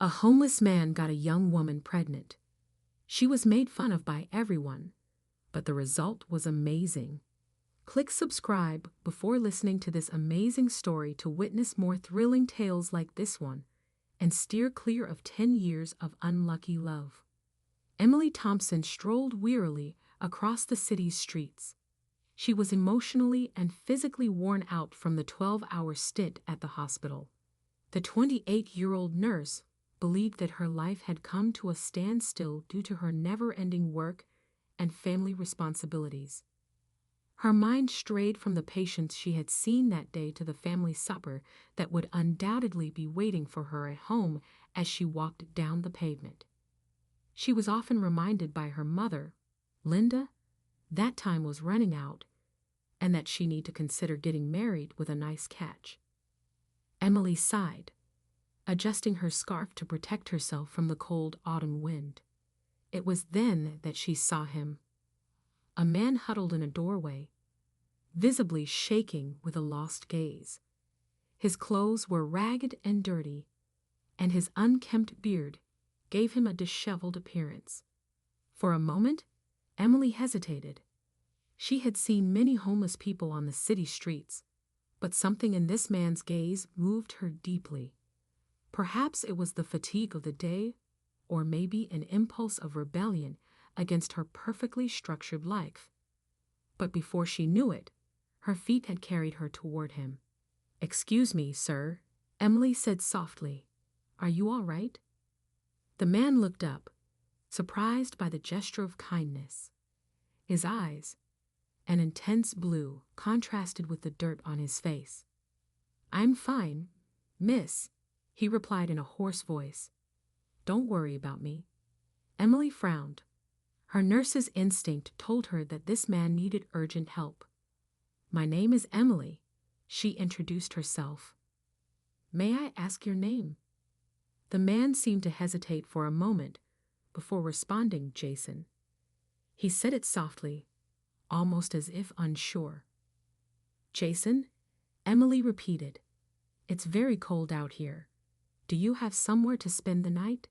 A homeless man got a young woman pregnant. She was made fun of by everyone, but the result was amazing. Click subscribe before listening to this amazing story to witness more thrilling tales like this one and steer clear of 10 years of unlucky love. Emily Thompson strolled wearily across the city's streets. She was emotionally and physically worn out from the 12-hour stint at the hospital. The 28-year-old nurse believed that her life had come to a standstill due to her never-ending work and family responsibilities. Her mind strayed from the patients she had seen that day to the family supper that would undoubtedly be waiting for her at home as she walked down the pavement. She was often reminded by her mother, Linda, that time was running out and that she needed to consider getting married with a nice catch. Emily sighed, adjusting her scarf to protect herself from the cold autumn wind. It was then that she saw him. A man huddled in a doorway, visibly shaking with a lost gaze. His clothes were ragged and dirty, and his unkempt beard gave him a disheveled appearance. For a moment, Emily hesitated. She had seen many homeless people on the city streets, but something in this man's gaze moved her deeply. Perhaps it was the fatigue of the day, or maybe an impulse of rebellion against her perfectly structured life. But before she knew it, her feet had carried her toward him. "Excuse me, sir," Emily said softly. "Are you all right?" The man looked up, surprised by the gesture of kindness. His eyes, an intense blue, contrasted with the dirt on his face. "I'm fine, miss," he replied in a hoarse voice. "Don't worry about me." Emily frowned. Her nurse's instinct told her that this man needed urgent help. "My name is Emily," she introduced herself. "May I ask your name?" The man seemed to hesitate for a moment before responding, "Jason." He said it softly, almost as if unsure. "Jason?" Emily repeated. "It's very cold out here. Do you have somewhere to spend the night?"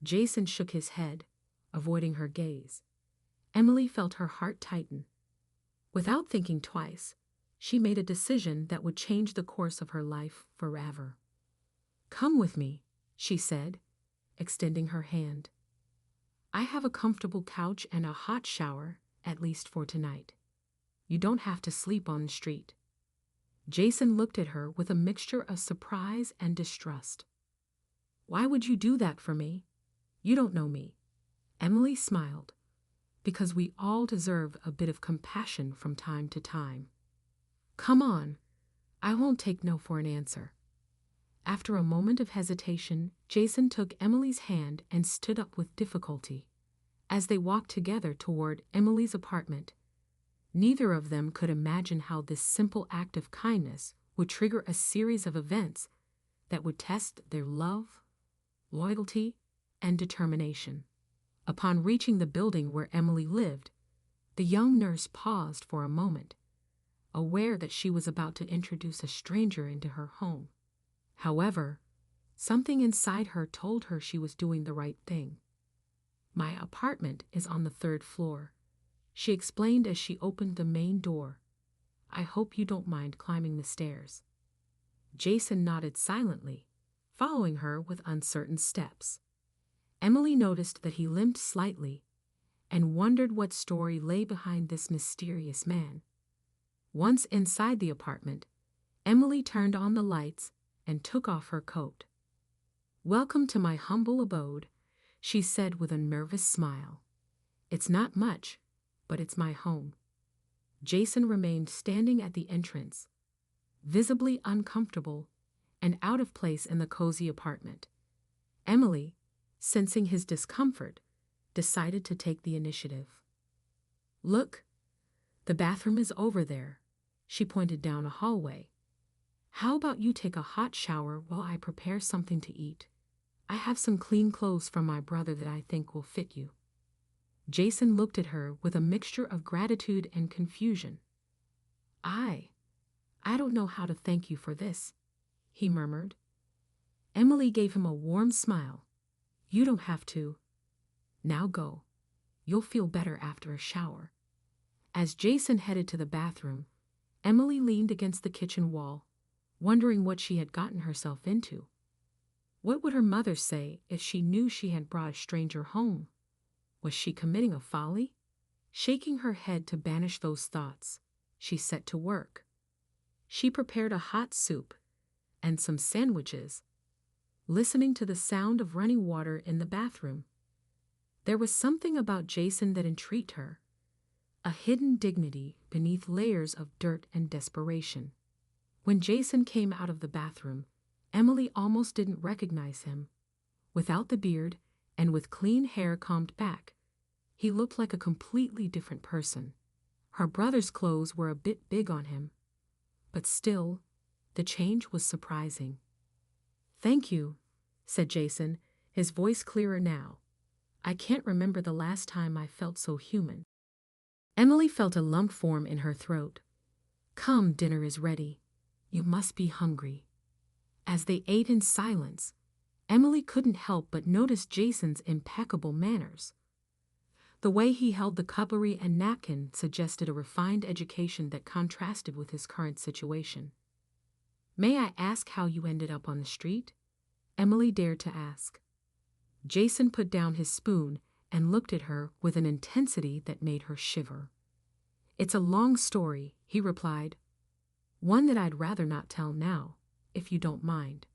Jason shook his head, avoiding her gaze. Emily felt her heart tighten. Without thinking twice, she made a decision that would change the course of her life forever. "Come with me," she said, extending her hand. "I have a comfortable couch and a hot shower, at least for tonight. You don't have to sleep on the street." Jason looked at her with a mixture of surprise and distrust. "Why would you do that for me? You don't know me." Emily smiled. "Because we all deserve a bit of compassion from time to time. Come on, I won't take no for an answer." After a moment of hesitation, Jason took Emily's hand and stood up with difficulty. As they walked together toward Emily's apartment, neither of them could imagine how this simple act of kindness would trigger a series of events that would test their love, loyalty, and determination. Upon reaching the building where Emily lived, the young nurse paused for a moment, aware that she was about to introduce a stranger into her home. However, something inside her told her she was doing the right thing. "My apartment is on the 3rd floor," she explained as she opened the main door. "I hope you don't mind climbing the stairs." Jason nodded silently, following her with uncertain steps. Emily noticed that he limped slightly and wondered what story lay behind this mysterious man. Once inside the apartment, Emily turned on the lights and took off her coat. "Welcome to my humble abode," she said with a nervous smile. "It's not much, but it's my home." Jason remained standing at the entrance, visibly uncomfortable and out of place in the cozy apartment. Emily, sensing his discomfort, decided to take the initiative. "Look, the bathroom is over there," she pointed down a hallway. "How about you take a hot shower while I prepare something to eat? I have some clean clothes from my brother that I think will fit you." Jason looked at her with a mixture of gratitude and confusion. I don't know how to thank you for this," he murmured. Emily gave him a warm smile. You don't have to. Now go. You'll feel better after a shower. As Jason headed to the bathroom, Emily leaned against the kitchen wall, wondering what she had gotten herself into. What would her mother say if she knew she had brought a stranger home? Was she committing a folly? Shaking her head to banish those thoughts, she set to work. She prepared a hot soup and some sandwiches, listening to the sound of running water in the bathroom. There was something about Jason that intrigued her, a hidden dignity beneath layers of dirt and desperation. When Jason came out of the bathroom, Emily almost didn't recognize him. Without the beard and with clean hair combed back, he looked like a completely different person. Her brother's clothes were a bit big on him, but still, the change was surprising. Thank you, said Jason, his voice clearer now. I can't remember the last time I felt so human. Emily felt a lump form in her throat. Come, dinner is ready. You must be hungry. As they ate in silence, Emily couldn't help but notice Jason's impeccable manners. The way he held the cutlery and napkin suggested a refined education that contrasted with his current situation. May I ask how you ended up on the street? Emily dared to ask. Jason put down his spoon and looked at her with an intensity that made her shiver. It's a long story, he replied. One that I'd rather not tell now, if you don't mind.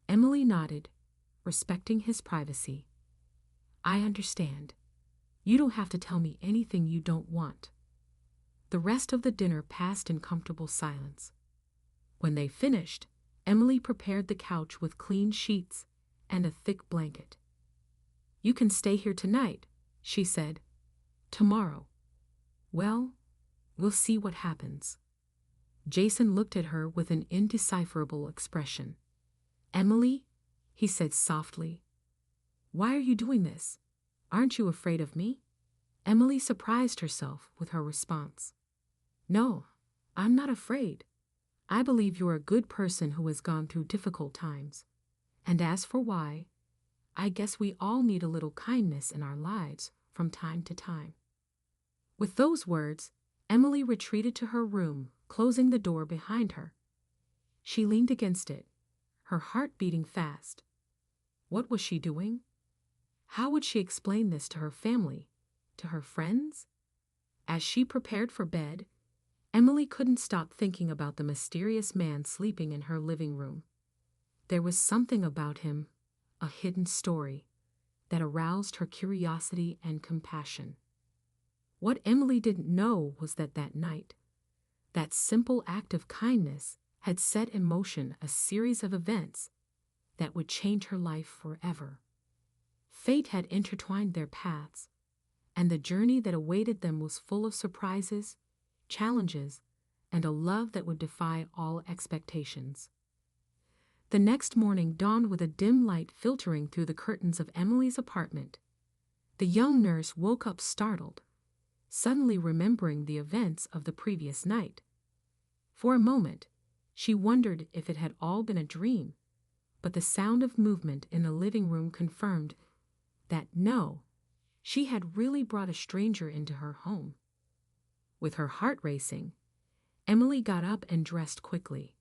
Emily nodded, respecting his privacy. I understand. You don't have to tell me anything you don't want. The rest of the dinner passed in comfortable silence. When they finished, Emily prepared the couch with clean sheets and a thick blanket. You can stay here tonight, she said. Tomorrow. Well, we'll see what happens. Jason looked at her with an indecipherable expression. Emily, he said softly. Why are you doing this? Aren't you afraid of me? Emily surprised herself with her response. No, I'm not afraid. I believe you're a good person who has gone through difficult times. And as for why, I guess we all need a little kindness in our lives from time to time. With those words, Emily retreated to her room, closing the door behind her. She leaned against it, her heart beating fast. What was she doing? How would she explain this to her family, to her friends? As she prepared for bed, Emily couldn't stop thinking about the mysterious man sleeping in her living room. There was something about him, a hidden story, that aroused her curiosity and compassion. What Emily didn't know was that night, that simple act of kindness had set in motion a series of events that would change her life forever. Fate had intertwined their paths, and the journey that awaited them was full of surprises, challenges, and a love that would defy all expectations. The next morning dawned with a dim light filtering through the curtains of Emily's apartment. The young nurse woke up startled, suddenly remembering the events of the previous night. For a moment, she wondered if it had all been a dream, but the sound of movement in the living room confirmed that no, she had really brought a stranger into her home. With her heart racing, Emily got up and dressed quickly.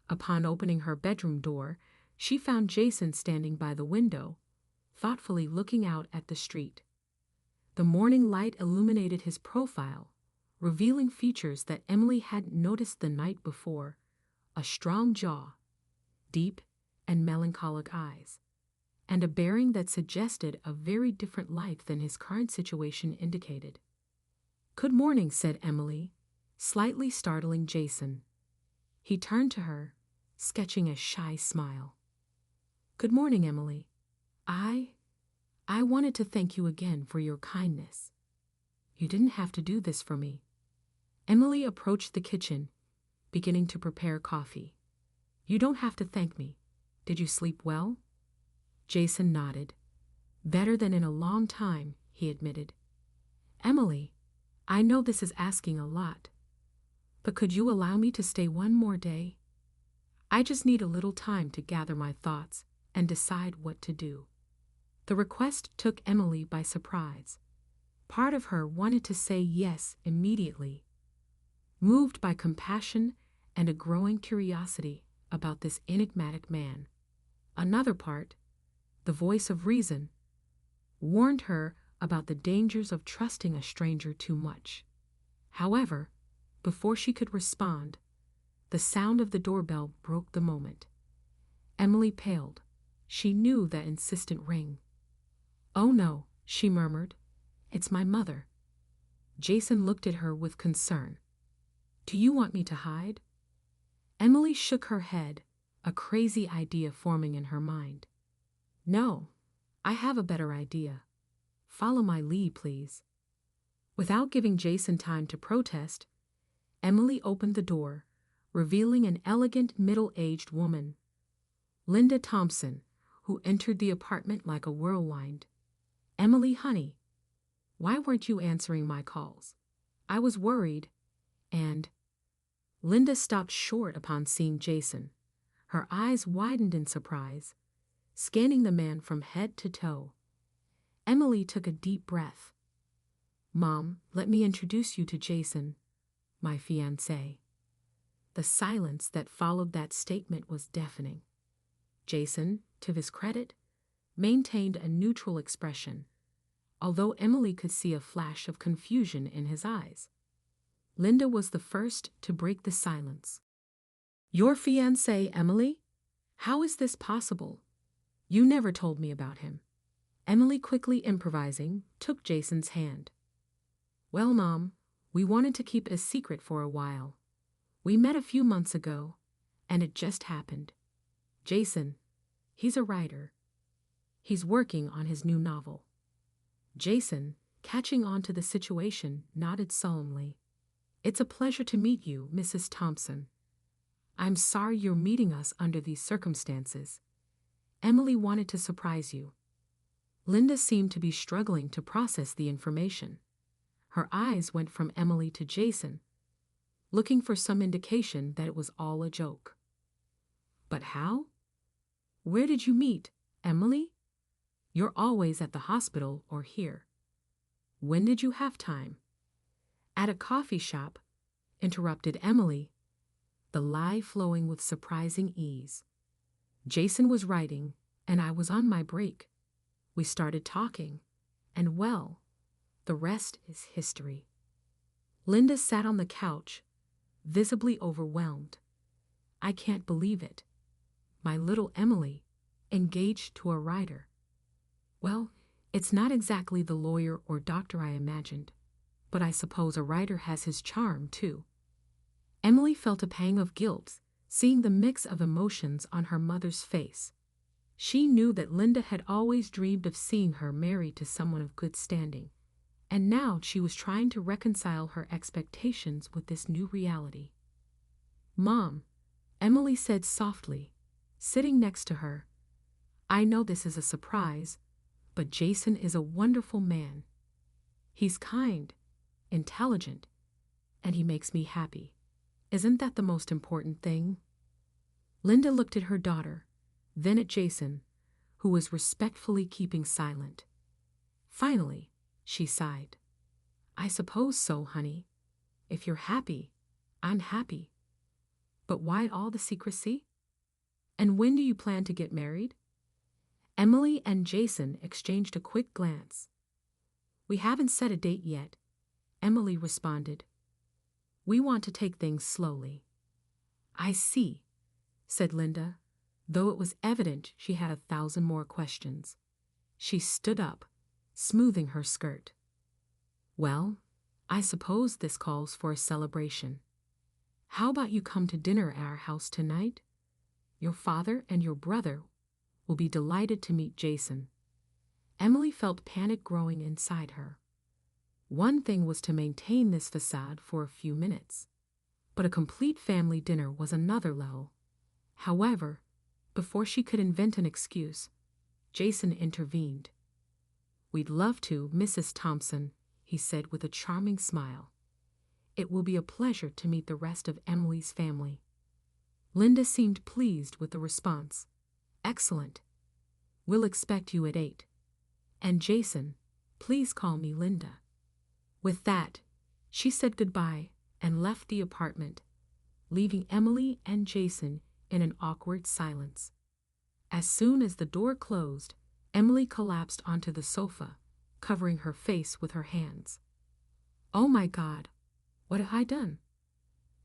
Upon opening her bedroom door, she found Jason standing by the window, thoughtfully looking out at the street. The morning light illuminated his profile, revealing features that Emily hadn't noticed the night before: a strong jaw, deep and melancholic eyes, and a bearing that suggested a very different life than his current situation indicated. Good morning, said Emily, slightly startling Jason. He turned to her, sketching a shy smile. Good morning, Emily. I wanted to thank you again for your kindness. You didn't have to do this for me. Emily approached the kitchen, beginning to prepare coffee. You don't have to thank me. Did you sleep well? Jason nodded. Better than in a long time, he admitted. Emily, I know this is asking a lot, but could you allow me to stay one more day? I just need a little time to gather my thoughts and decide what to do." The request took Emily by surprise. Part of her wanted to say yes immediately, moved by compassion and a growing curiosity about this enigmatic man. Another part, the voice of reason, warned her about the dangers of trusting a stranger too much. However, before she could respond, the sound of the doorbell broke the moment. Emily paled. She knew that insistent ring. "Oh no," she murmured. "It's my mother." Jason looked at her with concern. "Do you want me to hide?" Emily shook her head, a crazy idea forming in her mind. "No, I have a better idea. Follow my lead, please." Without giving Jason time to protest, Emily opened the door, revealing an elegant middle-aged woman, Linda Thompson, who entered the apartment like a whirlwind. "Emily, honey, why weren't you answering my calls? I was worried." And Linda stopped short upon seeing Jason. Her eyes widened in surprise, scanning the man from head to toe. Emily took a deep breath. "Mom, let me introduce you to Jason, my fiancé." The silence that followed that statement was deafening. Jason, to his credit, maintained a neutral expression, although Emily could see a flash of confusion in his eyes. Linda was the first to break the silence. "Your fiancé, Emily? How is this possible? You never told me about him." Emily, quickly improvising, took Jason's hand. "Well, Mom, we wanted to keep it a secret for a while. We met a few months ago, and it just happened. Jason, he's a writer. He's working on his new novel." Jason, catching on to the situation, nodded solemnly. "It's a pleasure to meet you, Mrs. Thompson. I'm sorry you're meeting us under these circumstances. Emily wanted to surprise you." Linda seemed to be struggling to process the information. Her eyes went from Emily to Jason, looking for some indication that it was all a joke. "But how? Where did you meet, Emily? You're always at the hospital or here. When did you have time?" "At a coffee shop," interrupted Emily, the lie flowing with surprising ease. "Jason was writing, and I was on my break. We started talking, and well, the rest is history." Linda sat on the couch, visibly overwhelmed. "I can't believe it. My little Emily, engaged to a writer. Well, it's not exactly the lawyer or doctor I imagined, but I suppose a writer has his charm, too." Emily felt a pang of guilt, seeing the mix of emotions on her mother's face. She knew that Linda had always dreamed of seeing her married to someone of good standing, and now she was trying to reconcile her expectations with this new reality. "Mom," Emily said softly, sitting next to her, "I know this is a surprise, but Jason is a wonderful man. He's kind, intelligent, and he makes me happy. Isn't that the most important thing?" Linda looked at her daughter, then at Jason, who was respectfully keeping silent. Finally, she sighed. "I suppose so, honey. If you're happy, I'm happy. But why all the secrecy? And when do you plan to get married?" Emily and Jason exchanged a quick glance. "We haven't set a date yet," Emily responded. "We want to take things slowly." "I see," said Linda, though it was evident she had 1,000 more questions. She stood up, smoothing her skirt. "Well, I suppose this calls for a celebration. How about you come to dinner at our house tonight? Your father and your brother will be delighted to meet Jason." Emily felt panic growing inside her. One thing was to maintain this facade for a few minutes, but a complete family dinner was another level. However, before she could invent an excuse, Jason intervened. "We'd love to, Mrs. Thompson," he said with a charming smile. "It will be a pleasure to meet the rest of Emily's family." Linda seemed pleased with the response. Excellent. We'll expect you at 8. And Jason, please call me Linda. With that, she said goodbye and left the apartment, leaving Emily and Jason in an awkward silence. As soon as the door closed, Emily collapsed onto the sofa, covering her face with her hands. Oh my God, what have I done?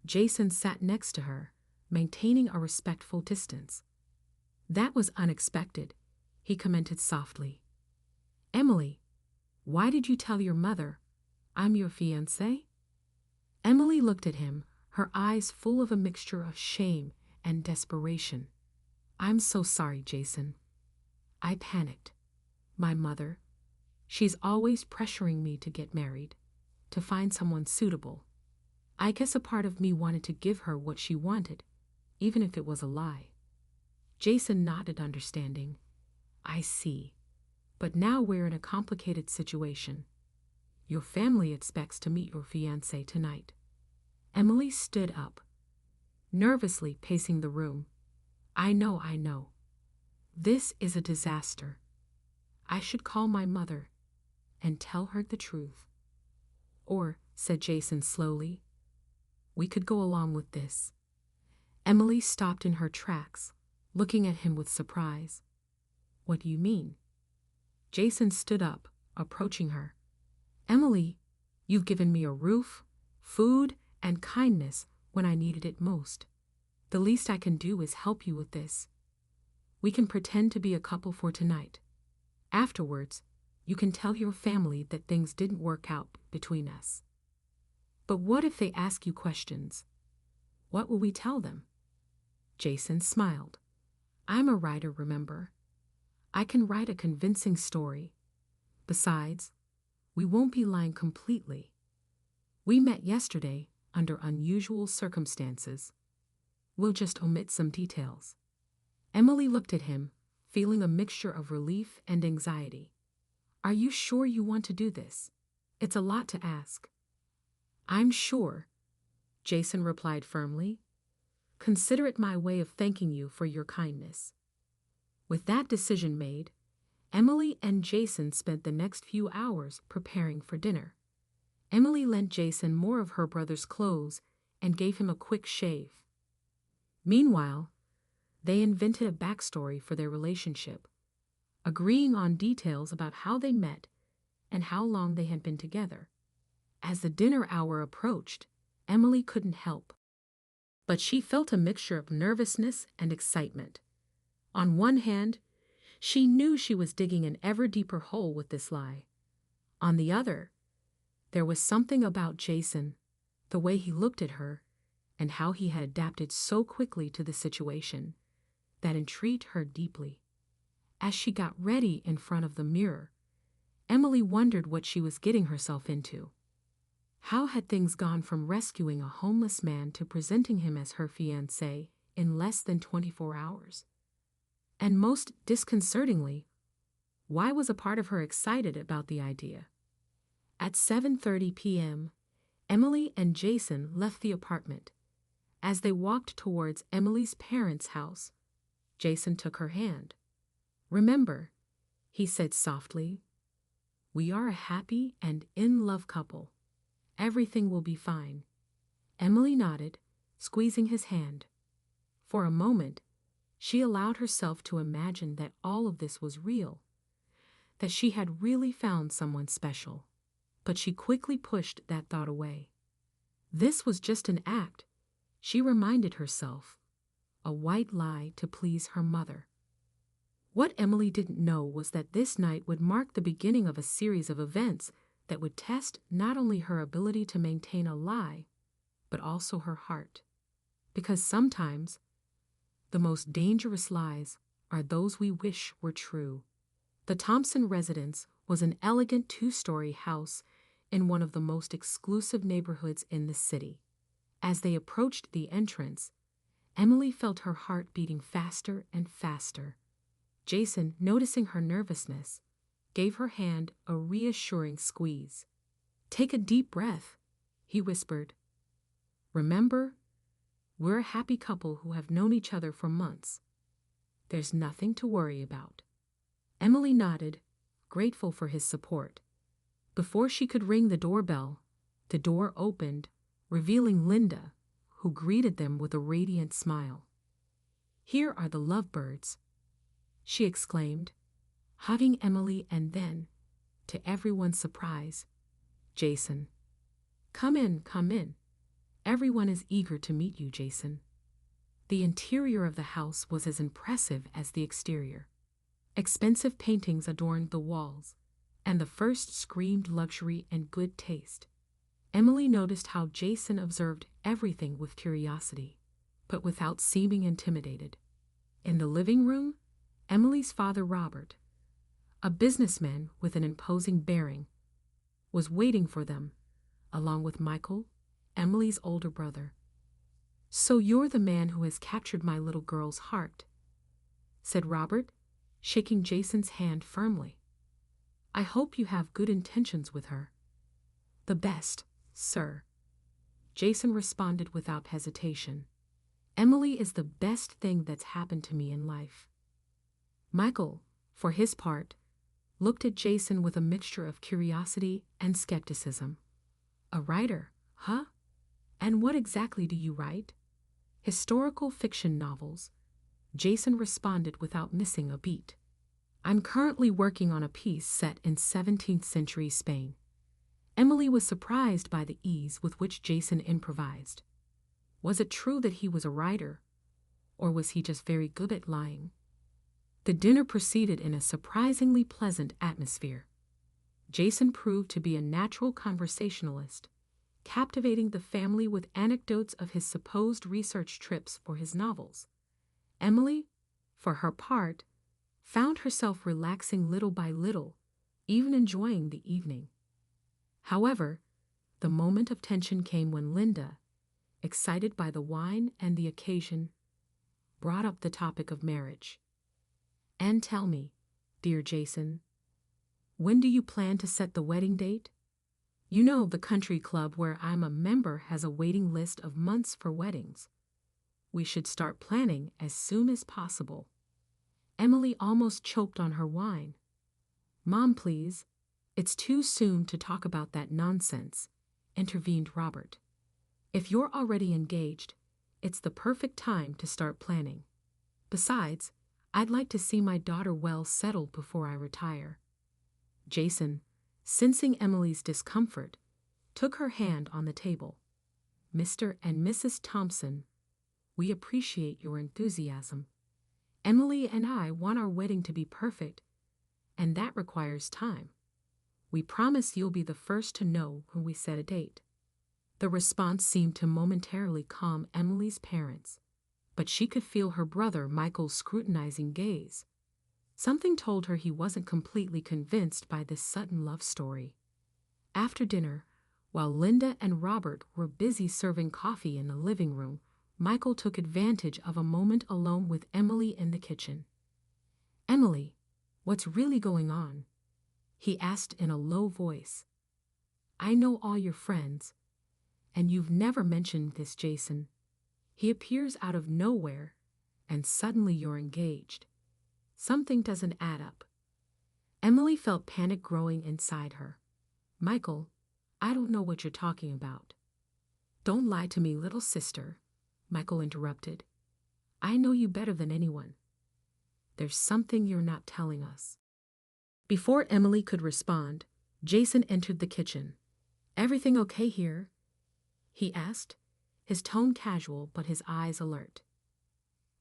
Jason sat next to her, maintaining a respectful distance. That was unexpected, he commented softly. Emily, why did you tell your mother I'm your fiancé? Emily looked at him, her eyes full of a mixture of shame and desperation. I'm so sorry, Jason. I panicked. My mother, she's always pressuring me to get married, to find someone suitable. I guess a part of me wanted to give her what she wanted, even if it was a lie. Jason nodded, understanding. I see. But now we're in a complicated situation. Your family expects to meet your fiancé tonight. Emily stood up, nervously pacing the room. I know. This is a disaster. I should call my mother and tell her the truth. Or, said Jason slowly, we could go along with this. Emily stopped in her tracks, looking at him with surprise. What do you mean? Jason stood up, approaching her. Emily, you've given me a roof, food, and kindness when I needed it most. The least I can do is help you with this. We can pretend to be a couple for tonight. Afterwards, you can tell your family that things didn't work out between us. But what if they ask you questions? What will we tell them? Jason smiled. I'm a writer, remember? I can write a convincing story. Besides, we won't be lying completely. We met yesterday under unusual circumstances. We'll just omit some details. Emily looked at him, feeling a mixture of relief and anxiety. Are you sure you want to do this? It's a lot to ask. I'm sure, Jason replied firmly. Consider it my way of thanking you for your kindness. With that decision made, Emily and Jason spent the next few hours preparing for dinner. Emily lent Jason more of her brother's clothes and gave him a quick shave. Meanwhile, they invented a backstory for their relationship, agreeing on details about how they met and how long they had been together. As the dinner hour approached, Emily couldn't help, but she felt a mixture of nervousness and excitement. On one hand, she knew she was digging an ever deeper hole with this lie. On the other, there was something about Jason, the way he looked at her, and how he had adapted so quickly to the situation, that intrigued her deeply. As she got ready in front of the mirror, Emily wondered what she was getting herself into. How had things gone from rescuing a homeless man to presenting him as her fiancé in less than 24 hours? And most disconcertingly, why was a part of her excited about the idea? At 7:30 p.m., Emily and Jason left the apartment. As they walked towards Emily's parents' house, Jason took her hand. Remember, he said softly, we are a happy and in-love couple. Everything will be fine. Emily nodded, squeezing his hand. For a moment, she allowed herself to imagine that all of this was real, that she had really found someone special. But she quickly pushed that thought away. This was just an act, she reminded herself, a white lie to please her mother. What Emily didn't know was that this night would mark the beginning of a series of events that would test not only her ability to maintain a lie, but also her heart. Because sometimes, the most dangerous lies are those we wish were true. The Thompson residence was an elegant 2-story house in one of the most exclusive neighborhoods in the city. As they approached the entrance, Emily felt her heart beating faster and faster. Jason, noticing her nervousness, gave her hand a reassuring squeeze. Take a deep breath, he whispered. Remember, We're a happy couple who have known each other for months. There's nothing to worry about." Emily nodded, grateful for his support. Before she could ring the doorbell, the door opened, revealing Linda, who greeted them with a radiant smile. "Here are the lovebirds," she exclaimed, hugging Emily, and then, to everyone's surprise, Jason. Come in, come in. Everyone is eager to meet you, Jason." The interior of the house was as impressive as the exterior. Expensive paintings adorned the walls, and the first screamed luxury and good taste. Emily noticed how Jason observed everything with curiosity, but without seeming intimidated. In the living room, Emily's father, Robert, a businessman with an imposing bearing, was waiting for them, along with Michael, Emily's older brother. "So you're the man who has captured my little girl's heart," said Robert, shaking Jason's hand firmly. "I hope you have good intentions with her." "The best, sir," Jason responded without hesitation. "Emily is the best thing that's happened to me in life." Michael, for his part, looked at Jason with a mixture of curiosity and skepticism. "A writer, huh? And what exactly do you write?" "Historical fiction novels," Jason responded without missing a beat. "I'm currently working on a piece set in 17th century Spain." Emily was surprised by the ease with which Jason improvised. Was it true that he was a writer, or was he just very good at lying? The dinner proceeded in a surprisingly pleasant atmosphere. Jason proved to be a natural conversationalist, captivating the family with anecdotes of his supposed research trips for his novels. Emily, for her part, found herself relaxing little by little, even enjoying the evening. However, the moment of tension came when Linda, excited by the wine and the occasion, brought up the topic of marriage. "And tell me, dear Jason, when do you plan to set the wedding date? You know, the country club where I'm a member has a waiting list of months for weddings. We should start planning as soon as possible." Emily almost choked on her wine. "Mom, please. It's too soon to talk about that nonsense," intervened Robert. "If you're already engaged, it's the perfect time to start planning. Besides, I'd like to see my daughter well settled before I retire." Jason, sensing Emily's discomfort, took her hand on the table. "Mr. and Mrs. Thompson, we appreciate your enthusiasm. Emily and I want our wedding to be perfect, and that requires time. We promise you'll be the first to know when we set a date." The response seemed to momentarily calm Emily's parents, but she could feel her brother Michael's scrutinizing gaze. Something told her he wasn't completely convinced by this sudden love story. After dinner, while Linda and Robert were busy serving coffee in the living room, Michael took advantage of a moment alone with Emily in the kitchen. "Emily, what's really going on?" he asked in a low voice. "I know all your friends, and you've never mentioned this Jason. He appears out of nowhere, and suddenly you're engaged. Something doesn't add up." Emily felt panic growing inside her. "Michael, I don't know what you're talking about." "Don't lie to me, little sister," Michael interrupted. "I know you better than anyone. There's something you're not telling us." Before Emily could respond, Jason entered the kitchen. "Everything okay here?" he asked, his tone casual but his eyes alert.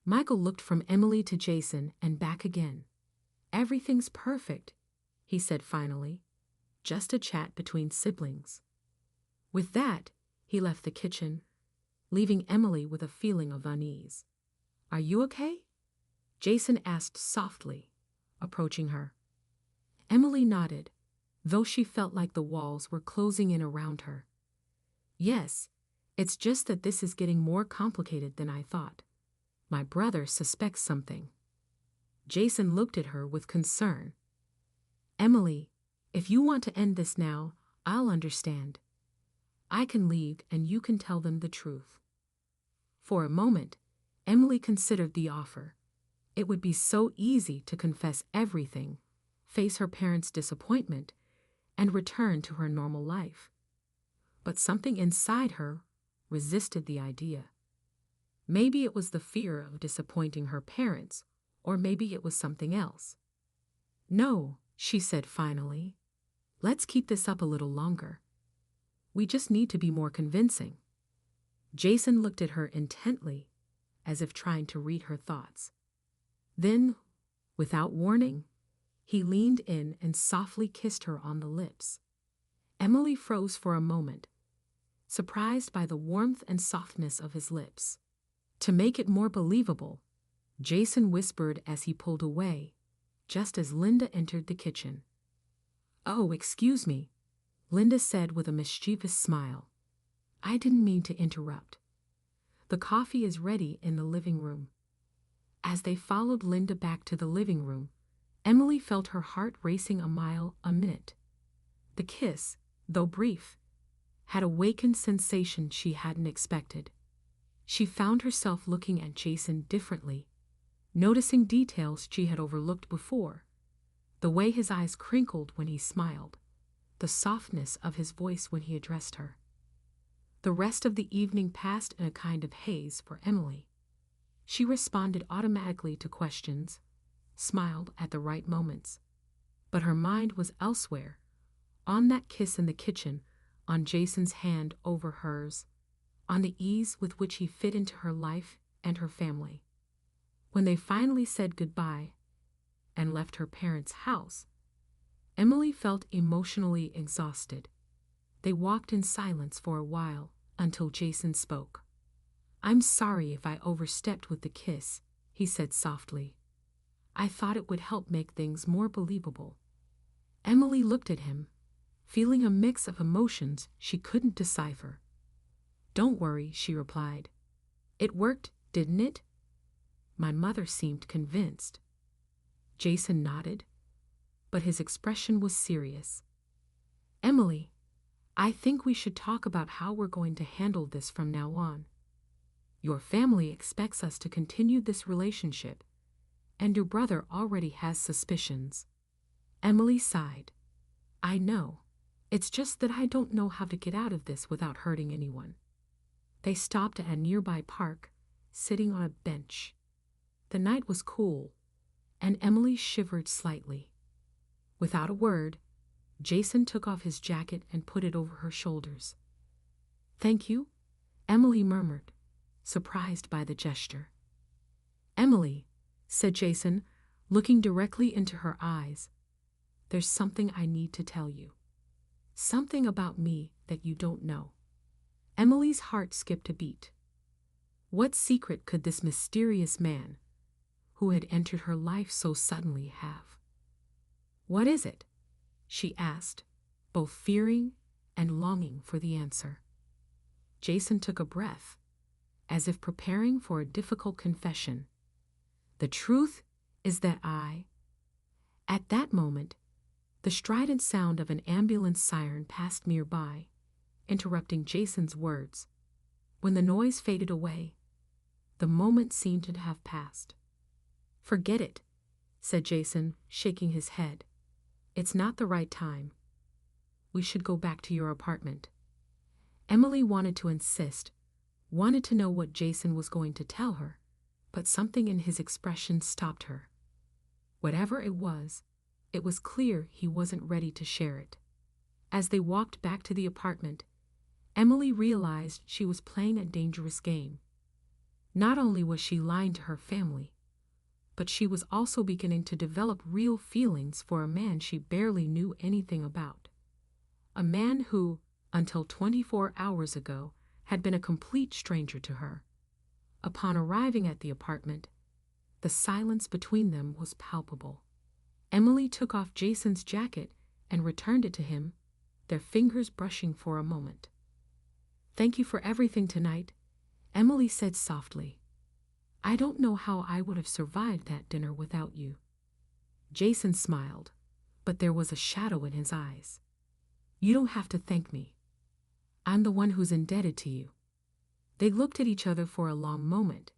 Michael looked from Emily to Jason and back again. "Everything's perfect," he said finally. "Just a chat between siblings." With that, he left the kitchen, leaving Emily with a feeling of unease. "Are you okay?" Jason asked softly, approaching her. Emily nodded, though she felt like the walls were closing in around her. "Yes, it's just that this is getting more complicated than I thought. My brother suspects something." Jason looked at her with concern. "Emily, if you want to end this now, I'll understand. I can leave and you can tell them the truth." For a moment, Emily considered the offer. It would be so easy to confess everything, face her parents' disappointment, and return to her normal life. But something inside her resisted the idea. Maybe it was the fear of disappointing her parents, or maybe it was something else. "No," she said finally. "Let's keep this up a little longer. We just need to be more convincing." Jason looked at her intently, as if trying to read her thoughts. Then, without warning, he leaned in and softly kissed her on the lips. Emily froze for a moment, surprised by the warmth and softness of his lips. To make it more believable, Jason whispered as he pulled away, just as Linda entered the kitchen. "Oh, excuse me," Linda said with a mischievous smile. "I didn't mean to interrupt. The coffee is ready in the living room." As they followed Linda back to the living room, Emily felt her heart racing a mile a minute. The kiss, though brief, had awakened sensations she hadn't expected. She found herself looking at Jason differently, noticing details she had overlooked before. The way his eyes crinkled when he smiled, the softness of his voice when he addressed her. The rest of the evening passed in a kind of haze for Emily. She responded automatically to questions, smiled at the right moments, but her mind was elsewhere, on that kiss in the kitchen, on Jason's hand over hers, on the ease with which he fit into her life and her family. When they finally said goodbye and left her parents' house, Emily felt emotionally exhausted. They walked in silence for a while until Jason spoke. "I'm sorry if I overstepped with the kiss," he said softly. "I thought it would help make things more believable." Emily looked at him, feeling a mix of emotions she couldn't decipher. "Don't worry," she replied. "It worked, didn't it?" My mother seemed convinced. Jason nodded, but his expression was serious. "Emily, I think we should talk about how we're going to handle this from now on. Your family expects us to continue this relationship, and your brother already has suspicions." Emily sighed. "I know. It's just that I don't know how to get out of this without hurting anyone." They stopped at a nearby park, sitting on a bench. The night was cool, and Emily shivered slightly. Without a word, Jason took off his jacket and put it over her shoulders. "Thank you," Emily murmured, surprised by the gesture. "Emily," said Jason, looking directly into her eyes, "there's something I need to tell you. Something about me that you don't know." Emily's heart skipped a beat. What secret could this mysterious man, who had entered her life so suddenly, have? "What is it?" she asked, both fearing and longing for the answer. Jason took a breath, as if preparing for a difficult confession. "The truth is that At that moment, the strident sound of an ambulance siren passed nearby, interrupting Jason's words. When the noise faded away, the moment seemed to have passed. "Forget it," said Jason, shaking his head. "It's not the right time. We should go back to your apartment." Emily wanted to insist, wanted to know what Jason was going to tell her, but something in his expression stopped her. Whatever it was clear he wasn't ready to share it. As they walked back to the apartment, Emily realized she was playing a dangerous game. Not only was she lying to her family, but she was also beginning to develop real feelings for a man she barely knew anything about. A man who, until 24 hours ago, had been a complete stranger to her. Upon arriving at the apartment, the silence between them was palpable. Emily took off Jason's jacket and returned it to him, their fingers brushing for a moment. "Thank you for everything tonight," Emily said softly. "I don't know how I would have survived that dinner without you." Jason smiled, but there was a shadow in his eyes. "You don't have to thank me. I'm the one who's indebted to you." They looked at each other for a long moment,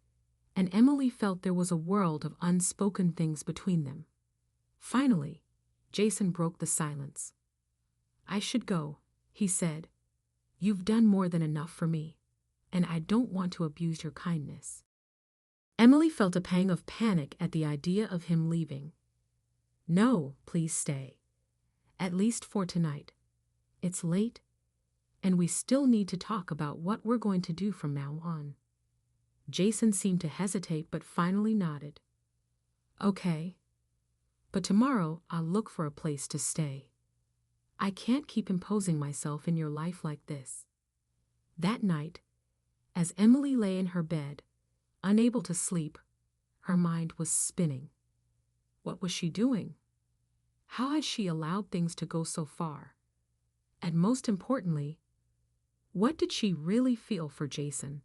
and Emily felt there was a world of unspoken things between them. Finally, Jason broke the silence. "I should go," he said. "You've done more than enough for me, and I don't want to abuse your kindness." Emily felt a pang of panic at the idea of him leaving. "No, please stay. At least for tonight. It's late, and we still need to talk about what we're going to do from now on." Jason seemed to hesitate but finally nodded. "Okay. But tomorrow I'll look for a place to stay. I can't keep imposing myself in your life like this." That night, as Emily lay in her bed, unable to sleep, her mind was spinning. What was she doing? How had she allowed things to go so far? And most importantly, what did she really feel for Jason?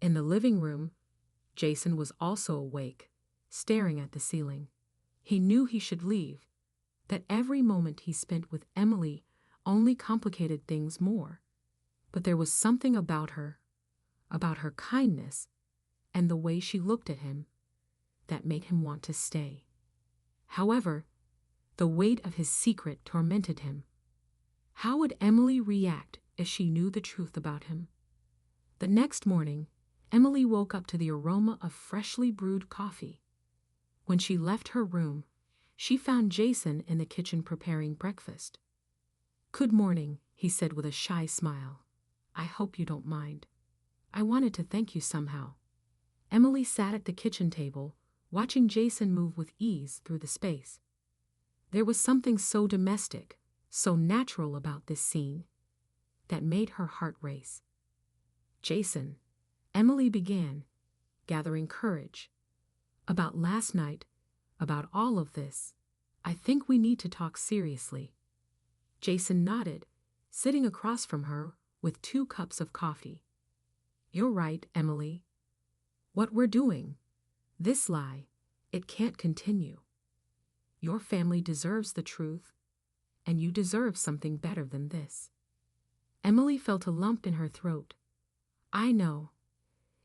In the living room, Jason was also awake, staring at the ceiling. He knew he should leave, that every moment he spent with Emily only complicated things more. But there was something about her kindness, and the way she looked at him, that made him want to stay. However, the weight of his secret tormented him. How would Emily react if she knew the truth about him? The next morning, Emily woke up to the aroma of freshly brewed coffee. When she left her room, she found Jason in the kitchen preparing breakfast. "Good morning," he said with a shy smile. "I hope you don't mind. I wanted to thank you somehow." Emily sat at the kitchen table, watching Jason move with ease through the space. There was something so domestic, so natural about this scene, that made her heart race. "Jason," Emily began, gathering courage. "About last night, about all of this, I think we need to talk seriously." Jason nodded, sitting across from her with 2 cups of coffee. "You're right, Emily. What we're doing, this lie, it can't continue. Your family deserves the truth, and you deserve something better than this." Emily felt a lump in her throat. "I know.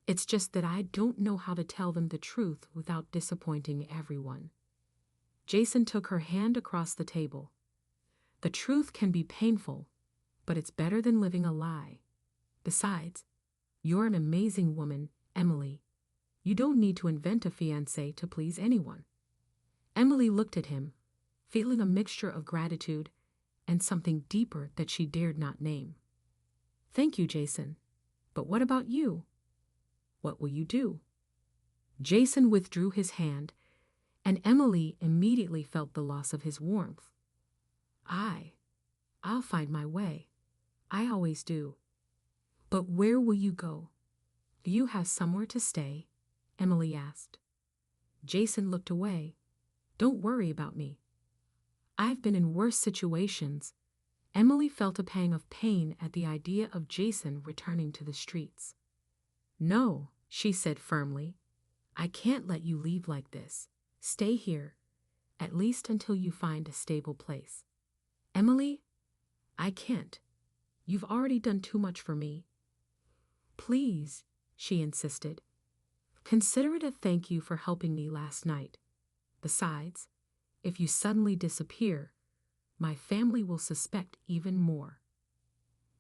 It's just that I don't know how to tell them the truth without disappointing everyone." Jason took her hand across the table. "The truth can be painful, but it's better than living a lie. Besides, you're an amazing woman, Emily. You don't need to invent a fiancé to please anyone." Emily looked at him, feeling a mixture of gratitude and something deeper that she dared not name. "Thank you, Jason. But what about you? What will you do?" Jason withdrew his hand, and Emily immediately felt the loss of his warmth. I'll find my way. I always do." "But where will you go? Do you have somewhere to stay?" Emily asked. Jason looked away. "Don't worry about me. I've been in worse situations." Emily felt a pang of pain at the idea of Jason returning to the streets. "No," she said firmly. "I can't let you leave like this. Stay here, at least until you find a stable place." "Emily, I can't. You've already done too much for me." "Please," she insisted. "Consider it a thank you for helping me last night. Besides, if you suddenly disappear, my family will suspect even more."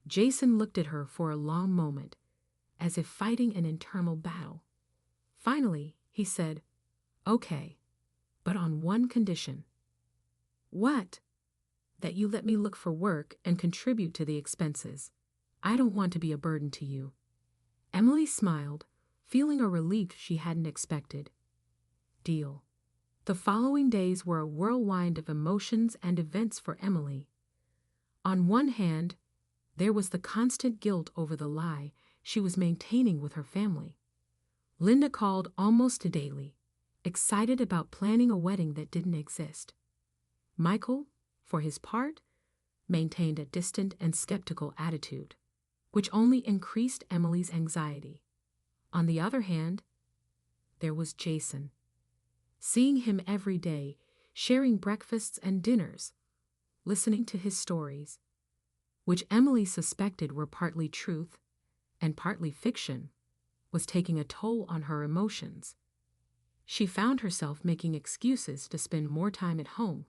Jason looked at her for a long moment, as if fighting an internal battle. Finally, he said, "Okay, but on one condition." "What?" "That you let me look for work and contribute to the expenses. I don't want to be a burden to you." Emily smiled, feeling a relief she hadn't expected. "Deal." The following days were a whirlwind of emotions and events for Emily. On one hand, there was the constant guilt over the lie she was maintaining with her family. Linda called almost daily, excited about planning a wedding that didn't exist. Michael, for his part, maintained a distant and skeptical attitude, which only increased Emily's anxiety. On the other hand, there was Jason. Seeing him every day, sharing breakfasts and dinners, listening to his stories, which Emily suspected were partly truth and partly fiction, was taking a toll on her emotions. She found herself making excuses to spend more time at home,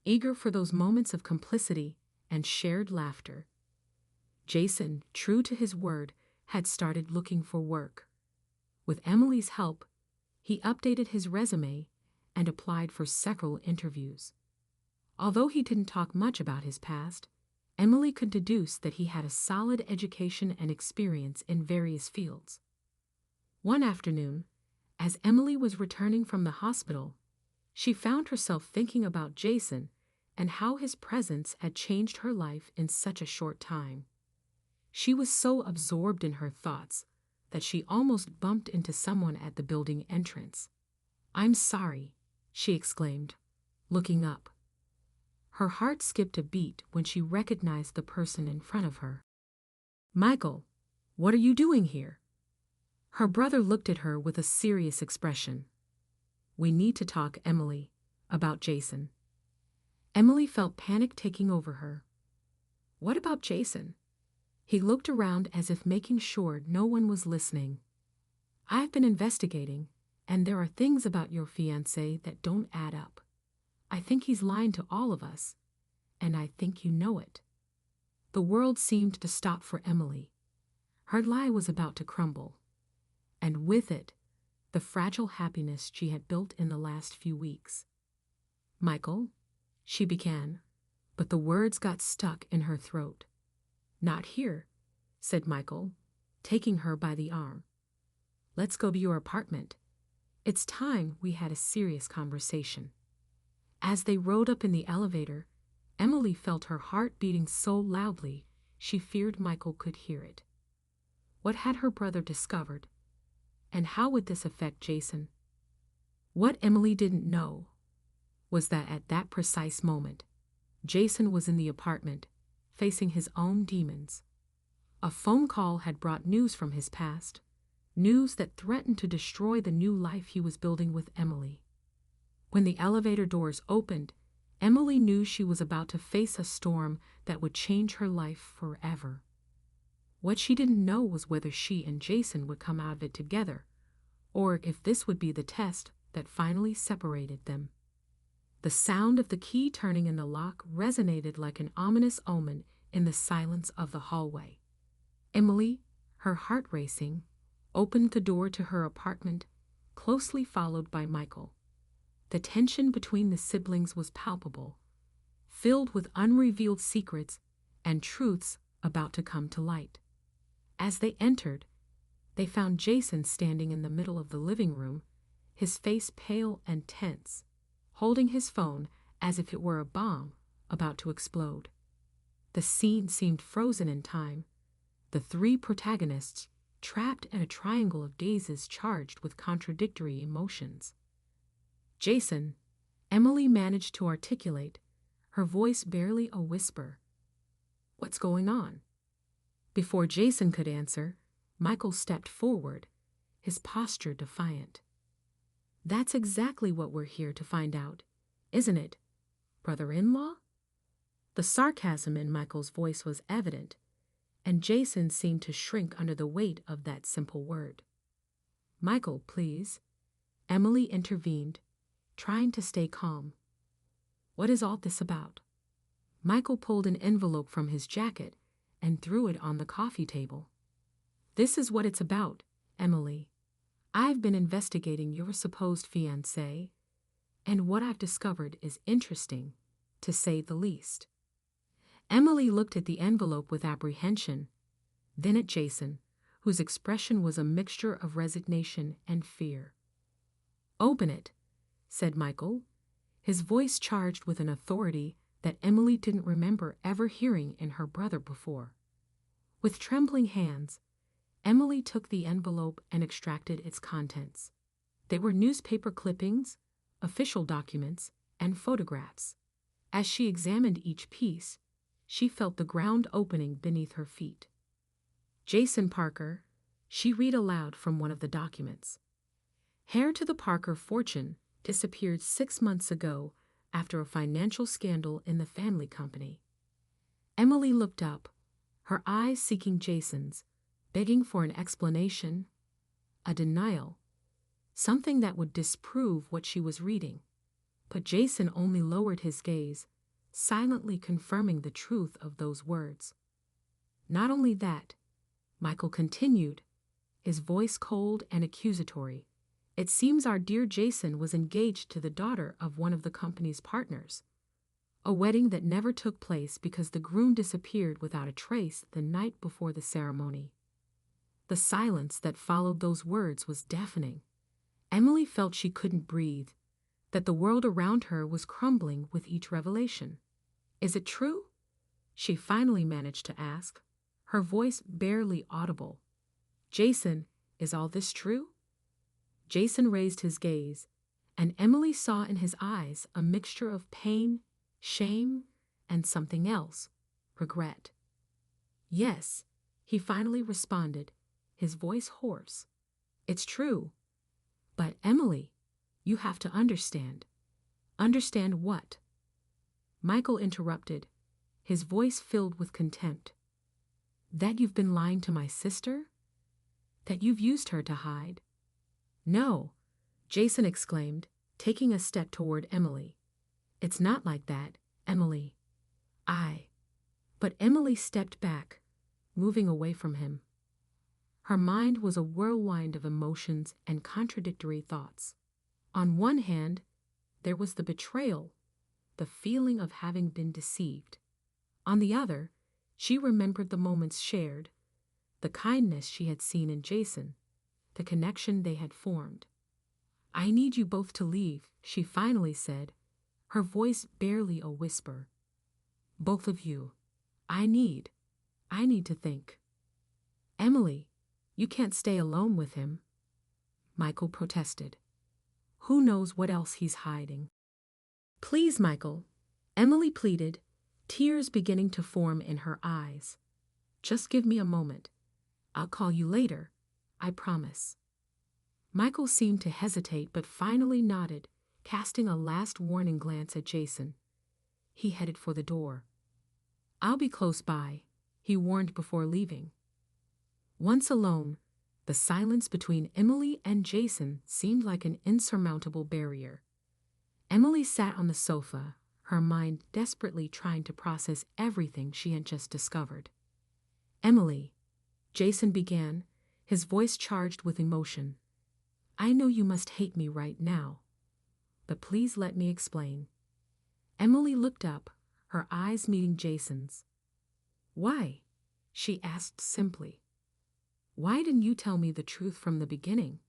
eager for those moments of complicity and shared laughter. Jason, true to his word, had started looking for work. With Emily's help, he updated his resume and applied for several interviews. Although he didn't talk much about his past, Emily could deduce that he had a solid education and experience in various fields. One afternoon, as Emily was returning from the hospital, she found herself thinking about Jason and how his presence had changed her life in such a short time. She was so absorbed in her thoughts that she almost bumped into someone at the building entrance. "I'm sorry," she exclaimed, looking up. Her heart skipped a beat when she recognized the person in front of her. "Michael, what are you doing here?" Her brother looked at her with a serious expression. "We need to talk, Emily, about Jason." Emily felt panic taking over her. "What about Jason?" He looked around as if making sure no one was listening. "I've been investigating, and there are things about your fiancé that don't add up. I think he's lying to all of us, and I think you know it." The world seemed to stop for Emily. Her lie was about to crumble, and with it, the fragile happiness she had built in the last few weeks. "Michael," she began, but the words got stuck in her throat. "Not here," said Michael, taking her by the arm. "Let's go to your apartment. It's time we had a serious conversation." As they rode up in the elevator, Emily felt her heart beating so loudly she feared Michael could hear it. What had her brother discovered? And how would this affect Jason? What Emily didn't know was that at that precise moment, Jason was in the apartment, facing his own demons. A phone call had brought news from his past, news that threatened to destroy the new life he was building with Emily. When the elevator doors opened, Emily knew she was about to face a storm that would change her life forever. What she didn't know was whether she and Jason would come out of it together, or if this would be the test that finally separated them. The sound of the key turning in the lock resonated like an ominous omen in the silence of the hallway. Emily, her heart racing, opened the door to her apartment, closely followed by Michael. The tension between the siblings was palpable, filled with unrevealed secrets and truths about to come to light. As they entered, they found Jason standing in the middle of the living room, his face pale and tense, holding his phone as if it were a bomb about to explode. The scene seemed frozen in time, the three protagonists trapped in a triangle of dazes charged with contradictory emotions. "Jason," Emily managed to articulate, her voice barely a whisper. "What's going on?" Before Jason could answer, Michael stepped forward, his posture defiant. "That's exactly what we're here to find out, isn't it, brother-in-law?" The sarcasm in Michael's voice was evident, and Jason seemed to shrink under the weight of that simple word. "Michael, please," Emily intervened, trying to stay calm. "What is all this about?" Michael pulled an envelope from his jacket and threw it on the coffee table. "This is what it's about, Emily. I've been investigating your supposed fiancé, and what I've discovered is interesting, to say the least." Emily looked at the envelope with apprehension, then at Jason, whose expression was a mixture of resignation and fear. "Open it," said Michael, his voice charged with an authority that Emily didn't remember ever hearing in her brother before. With trembling hands, Emily took the envelope and extracted its contents. They were newspaper clippings, official documents, and photographs. As she examined each piece, she felt the ground opening beneath her feet. "Jason Parker," she read aloud from one of the documents. "Heir to the Parker fortune disappeared 6 months ago after a financial scandal in the family company." Emily looked up, her eyes seeking Jason's, begging for an explanation a denial, something that would disprove what she was reading. But Jason only lowered his gaze, silently confirming the truth of those words. Not only that, Michael continued, his voice cold and accusatory. It seems our dear Jason was engaged to the daughter of one of the company's partners. A wedding that never took place because the groom disappeared without a trace the night before the ceremony. The silence that followed those words was deafening. Emily felt she couldn't breathe, that the world around her was crumbling with each revelation. Is it true? She finally managed to ask, her voice barely audible. Jason, is all this true? Jason raised his gaze, and Emily saw in his eyes a mixture of pain, shame, and something else, regret. Yes, he finally responded, his voice hoarse. It's true. But Emily, you have to understand. Understand what? Michael interrupted, his voice filled with contempt. That you've been lying to my sister? That you've used her to hide? No, Jason exclaimed, taking a step toward Emily. It's not like that, Emily. But Emily stepped back, moving away from him. Her mind was a whirlwind of emotions and contradictory thoughts. On one hand, there was the betrayal, the feeling of having been deceived. On the other, she remembered the moments shared, the kindness she had seen in Jason, the connection they had formed. I need you both to leave, she finally said, her voice barely a whisper. Both of you. I need to think. Emily, you can't stay alone with him. Michael protested. Who knows what else he's hiding? Please, Michael, Emily pleaded, tears beginning to form in her eyes. Just give me a moment. I'll call you later, I promise. Michael seemed to hesitate but finally nodded, casting a last warning glance at Jason. He headed for the door. I'll be close by, he warned before leaving. Once alone, the silence between Emily and Jason seemed like an insurmountable barrier. Emily sat on the sofa, her mind desperately trying to process everything she had just discovered. Emily, Jason began, his voice charged with emotion. I know you must hate me right now, but please let me explain. Emily looked up, her eyes meeting Jason's. Why? She asked simply. Why didn't you tell me the truth from the beginning?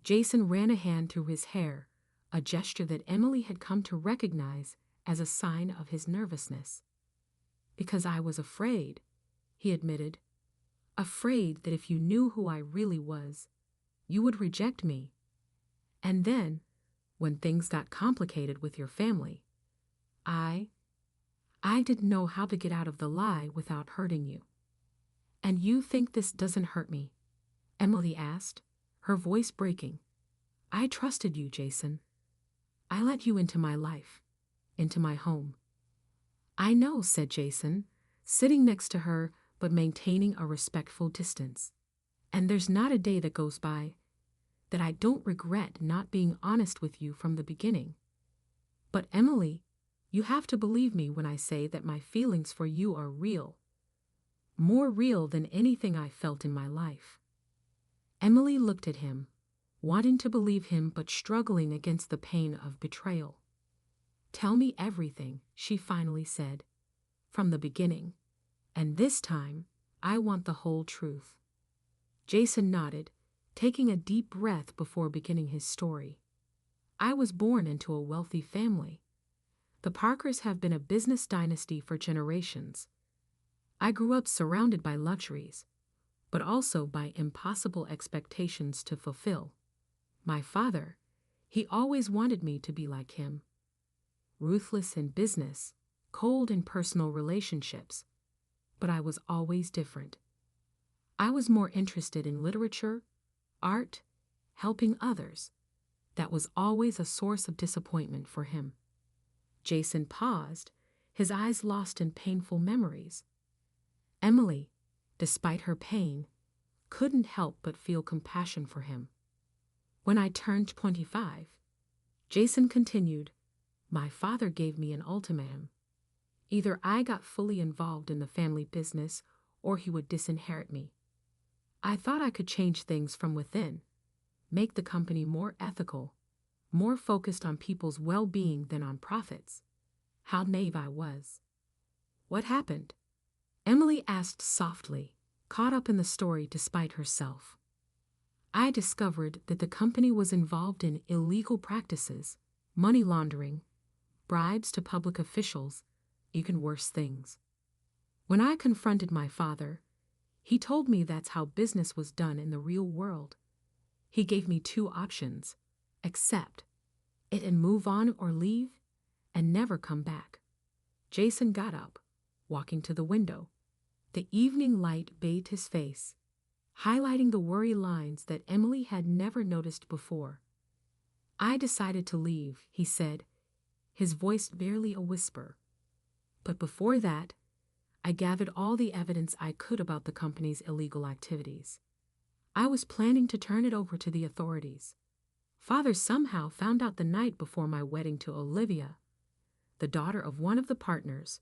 Jason ran a hand through his hair, a gesture that Emily had come to recognize as a sign of his nervousness. Because I was afraid, he admitted. Afraid that if you knew who I really was, you would reject me. And then, when things got complicated with your family, I didn't know how to get out of the lie without hurting you. And you think this doesn't hurt me? Emily asked, her voice breaking. I trusted you, Jason. I let you into my life, into my home. I know, said Jason, sitting next to her but maintaining a respectful distance. And there's not a day that goes by that I don't regret not being honest with you from the beginning. But Emily, you have to believe me when I say that my feelings for you are real. More real than anything I felt in my life. Emily looked at him, wanting to believe him but struggling against the pain of betrayal. Tell me everything, she finally said, from the beginning. And this time, I want the whole truth. Jason nodded, taking a deep breath before beginning his story. I was born into a wealthy family. The Parkers have been a business dynasty for generations. I grew up surrounded by luxuries, but also by impossible expectations to fulfill. My father, he always wanted me to be like him. Ruthless in business, cold in personal relationships, but I was always different. I was more interested in literature, art, helping others. That was always a source of disappointment for him. Jason paused, his eyes lost in painful memories. Emily, despite her pain, couldn't help but feel compassion for him. When I turned 25, Jason continued, my father gave me an ultimatum. Either I got fully involved in the family business or he would disinherit me. I thought I could change things from within, make the company more ethical, more focused on people's well-being than on profits. How naive I was. What happened? Emily asked softly, caught up in the story despite herself. I discovered that the company was involved in illegal practices, money laundering, bribes to public officials, even worse things. When I confronted my father, he told me that's how business was done in the real world. He gave me 2 options: accept it and move on, or leave and never come back. Jason got up, walking to the window. The evening light bathed his face, highlighting the worry lines that Emily had never noticed before. I decided to leave, he said, his voice barely a whisper. But before that, I gathered all the evidence I could about the company's illegal activities. I was planning to turn it over to the authorities. Father somehow found out the night before my wedding to Olivia, the daughter of one of the partners,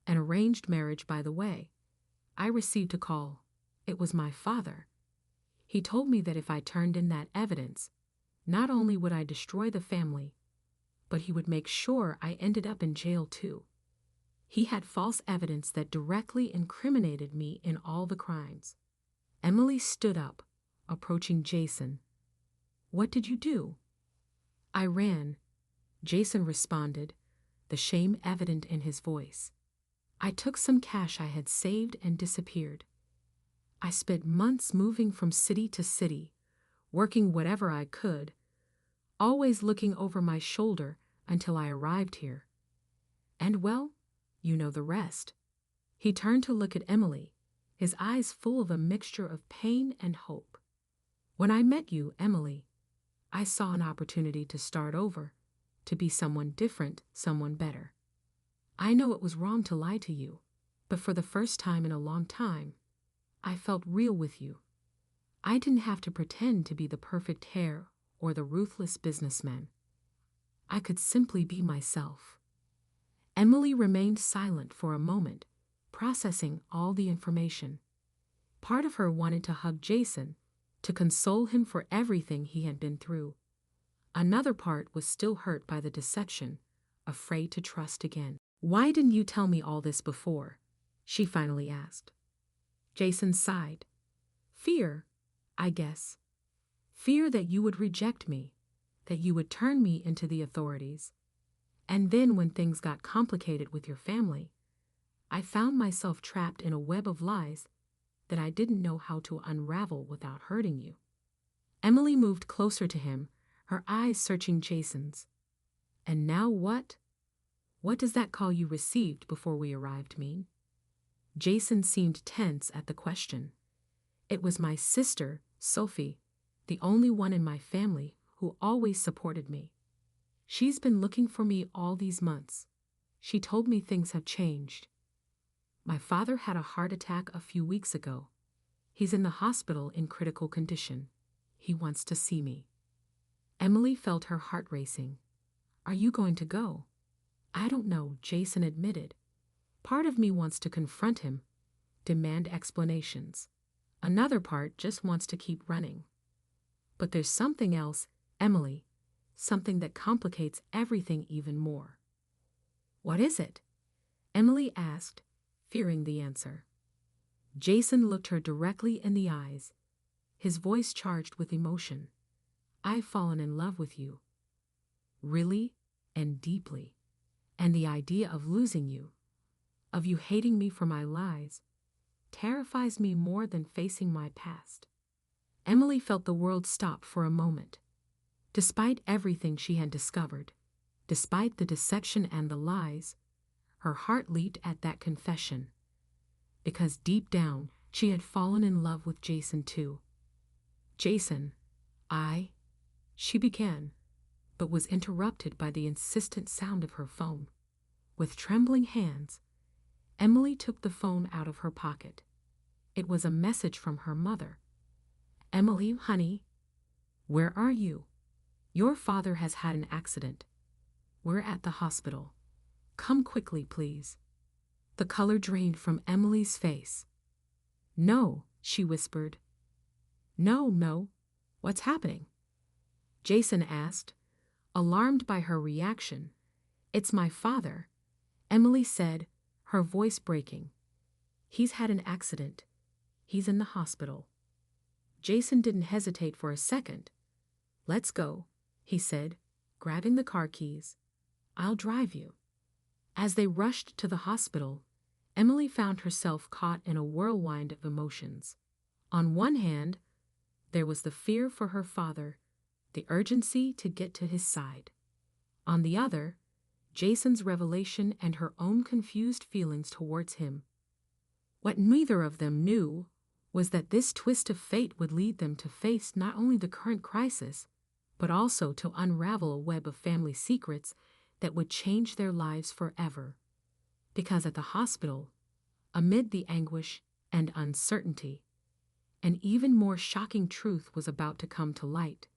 an arranged marriage, by the way. I received a call. It was my father. He told me that if I turned in that evidence, not only would I destroy the family, but he would make sure I ended up in jail too. He had false evidence that directly incriminated me in all the crimes. Emily stood up, approaching Jason. What did you do? I ran, Jason responded, the shame evident in his voice. I took some cash I had saved and disappeared. I spent months moving from city to city, working whatever I could, always looking over my shoulder until I arrived here. And well, you know the rest. He turned to look at Emily, his eyes full of a mixture of pain and hope. When I met you, Emily, I saw an opportunity to start over, to be someone different, someone better. I know it was wrong to lie to you, but for the first time in a long time, I felt real with you. I didn't have to pretend to be the perfect heir or the ruthless businessman. I could simply be myself. Emily remained silent for a moment, processing all the information. Part of her wanted to hug Jason, to console him for everything he had been through. Another part was still hurt by the deception, afraid to trust again. Why didn't you tell me all this before? She finally asked. Jason sighed. Fear, I guess. Fear that you would reject me, that you would turn me into the authorities. And then when things got complicated with your family, I found myself trapped in a web of lies that I didn't know how to unravel without hurting you. Emily moved closer to him, her eyes searching Jason's. And now what? What does that call you received before we arrived mean? Jason seemed tense at the question. It was my sister, Sophie, the only one in my family who always supported me. She's been looking for me all these months. She told me things have changed. My father had a heart attack a few weeks ago. He's in the hospital in critical condition. He wants to see me. Emily felt her heart racing. Are you going to go? I don't know, Jason admitted. Part of me wants to confront him, demand explanations. Another part just wants to keep running. But there's something else, Emily, something that complicates everything even more. What is it? Emily asked, fearing the answer. Jason looked her directly in the eyes, his voice charged with emotion. I've fallen in love with you. Really and deeply. And the idea of losing you, of you hating me for my lies, terrifies me more than facing my past. Emily felt the world stop for a moment. Despite everything she had discovered, despite the deception and the lies, her heart leaped at that confession. Because deep down, she had fallen in love with Jason too. Jason, she began, but was interrupted by the insistent sound of her phone. With trembling hands, Emily took the phone out of her pocket. It was a message from her mother, Emily, honey, where are you? Your father has had an accident. We're at the hospital. Come quickly, please. The color drained from Emily's face. No, she whispered. No. What's happening? Jason asked, alarmed by her reaction. It's my father, Emily said, her voice breaking. He's had an accident. He's in the hospital. Jason didn't hesitate for a second. Let's go, he said, grabbing the car keys. I'll drive you. As they rushed to the hospital, Emily found herself caught in a whirlwind of emotions. On one hand, there was the fear for her father, the urgency to get to his side. On the other, Jason's revelation and her own confused feelings towards him. What neither of them knew was that this twist of fate would lead them to face not only the current crisis, but also to unravel a web of family secrets that would change their lives forever. Because at the hospital, amid the anguish and uncertainty, an even more shocking truth was about to come to light.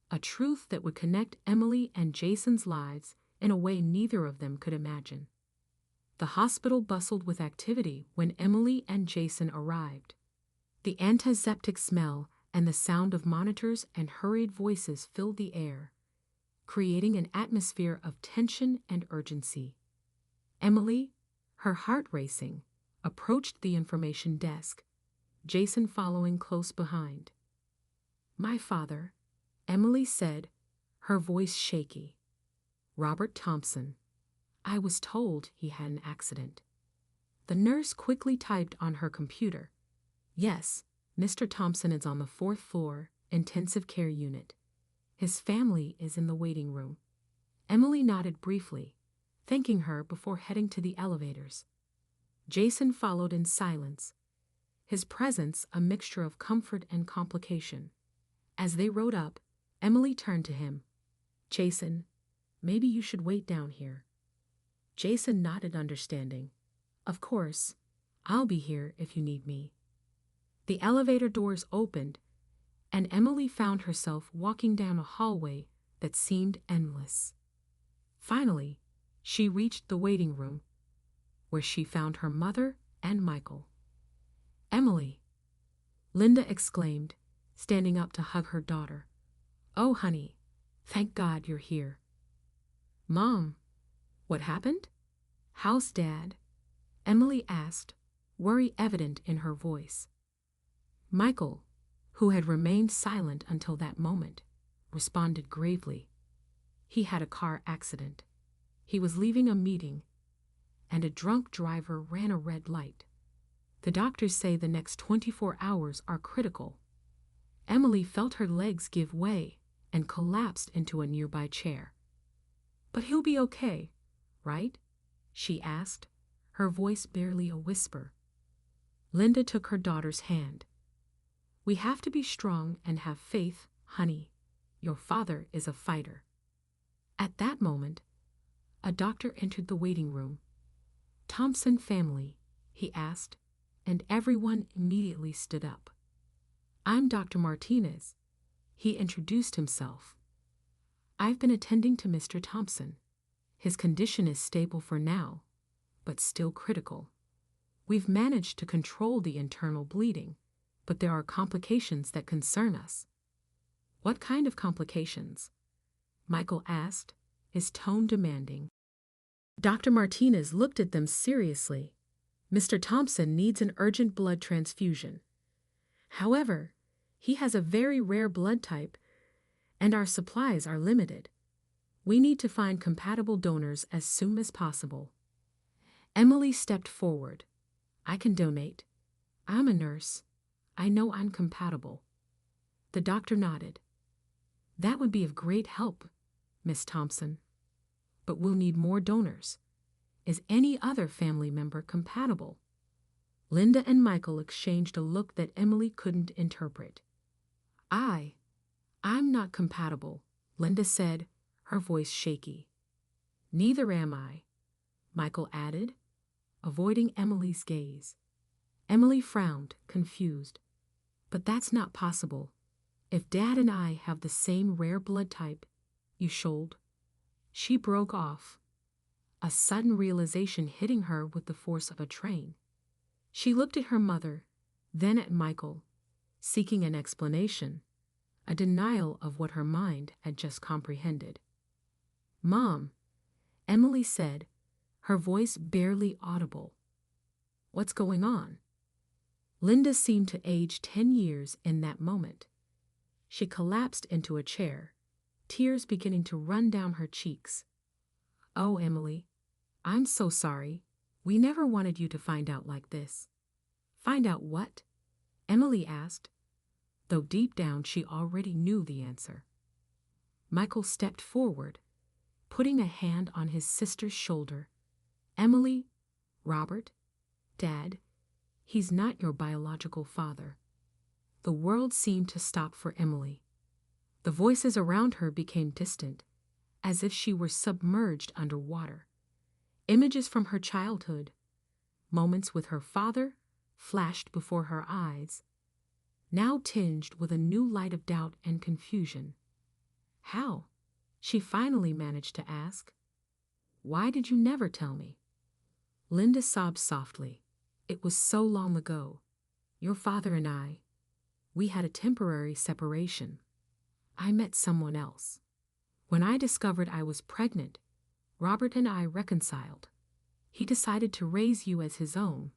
A truth that would connect Emily and Jason's lives in a way neither of them could imagine. The hospital bustled with activity when Emily and Jason arrived. The antiseptic smell and the sound of monitors and hurried voices filled the air, creating an atmosphere of tension and urgency. Emily, her heart racing, approached the information desk, Jason following close behind. My father, Emily said, her voice shaky. Robert Thompson. I was told he had an accident. The nurse quickly typed on her computer. Yes, Mr. Thompson is on the 4th floor, intensive care unit. His family is in the waiting room. Emily nodded briefly, thanking her before heading to the elevators. Jason followed in silence, his presence a mixture of comfort and complication. As they rode up, Emily turned to him. Jason, maybe you should wait down here. Jason nodded understanding. Of course, I'll be here if you need me. The elevator doors opened, and Emily found herself walking down a hallway that seemed endless. Finally, she reached the waiting room, where she found her mother and Michael. Emily, Linda exclaimed, standing up to hug her daughter. Oh, honey, thank God you're here. Mom, what happened? How's Dad? Emily asked, worry evident in her voice. Michael, who had remained silent until that moment, responded gravely. He had a car accident. He was leaving a meeting, and a drunk driver ran a red light. The doctors say the next 24 hours are critical. Emily felt her legs give way and collapsed into a nearby chair. But he'll be okay, right? She asked, her voice barely a whisper. Linda took her daughter's hand. We have to be strong and have faith, honey. Your father is a fighter. At that moment, a doctor entered the waiting room. Thompson family, he asked, and everyone immediately stood up. I'm Dr. Martinez. He introduced himself. I've been attending to Mr. Thompson. His condition is stable for now, but still critical. We've managed to control the internal bleeding, but there are complications that concern us. What kind of complications? Michael asked, his tone demanding. Dr. Martinez looked at them seriously. Mr. Thompson needs an urgent blood transfusion. However, he has a very rare blood type, and our supplies are limited. We need to find compatible donors as soon as possible. Emily stepped forward. I can donate. I'm a nurse. I know I'm compatible. The doctor nodded. That would be of great help, Miss Thompson. But we'll need more donors. Is any other family member compatible? Linda and Michael exchanged a look that Emily couldn't interpret. I'm not compatible, Linda said, her voice shaky. Neither am I, Michael added, avoiding Emily's gaze. Emily frowned, confused. But that's not possible. If Dad and I have the same rare blood type, you should. She broke off, a sudden realization hitting her with the force of a train. She looked at her mother, then at Michael, seeking an explanation, a denial of what her mind had just comprehended. "Mom," Emily said, her voice barely audible. "What's going on?" Linda seemed to age 10 years in that moment. She collapsed into a chair, tears beginning to run down her cheeks. "Oh, Emily, I'm so sorry. We never wanted you to find out like this." "Find out what?" Emily asked, though deep down she already knew the answer. Michael stepped forward, putting a hand on his sister's shoulder. "Emily, Robert, Dad, he's not your biological father." The world seemed to stop for Emily. The voices around her became distant, as if she were submerged underwater. Images from her childhood, moments with her father, flashed before her eyes, now tinged with a new light of doubt and confusion. "How?" she finally managed to ask. "Why did you never tell me?" Linda sobbed softly. "It was so long ago. Your father and I, we had a temporary separation. I met someone else. When I discovered I was pregnant, Robert and I reconciled. He decided to raise you as his own,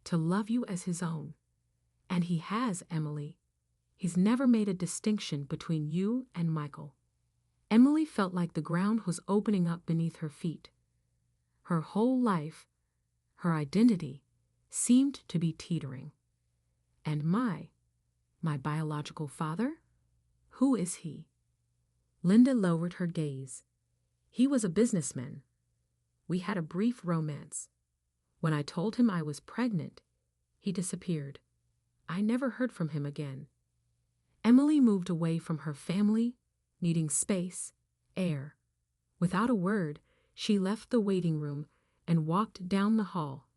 to love you as his own. And he has, Emily. He's never made a distinction between you and Michael." Emily felt like the ground was opening up beneath her feet. Her whole life, her identity, seemed to be teetering. "And my biological father? Who is he?" Linda lowered her gaze. "He was a businessman. We had a brief romance. When I told him I was pregnant, he disappeared. I never heard from him again." Emily moved away from her family, needing space, air. Without a word, she left the waiting room and walked down the hall,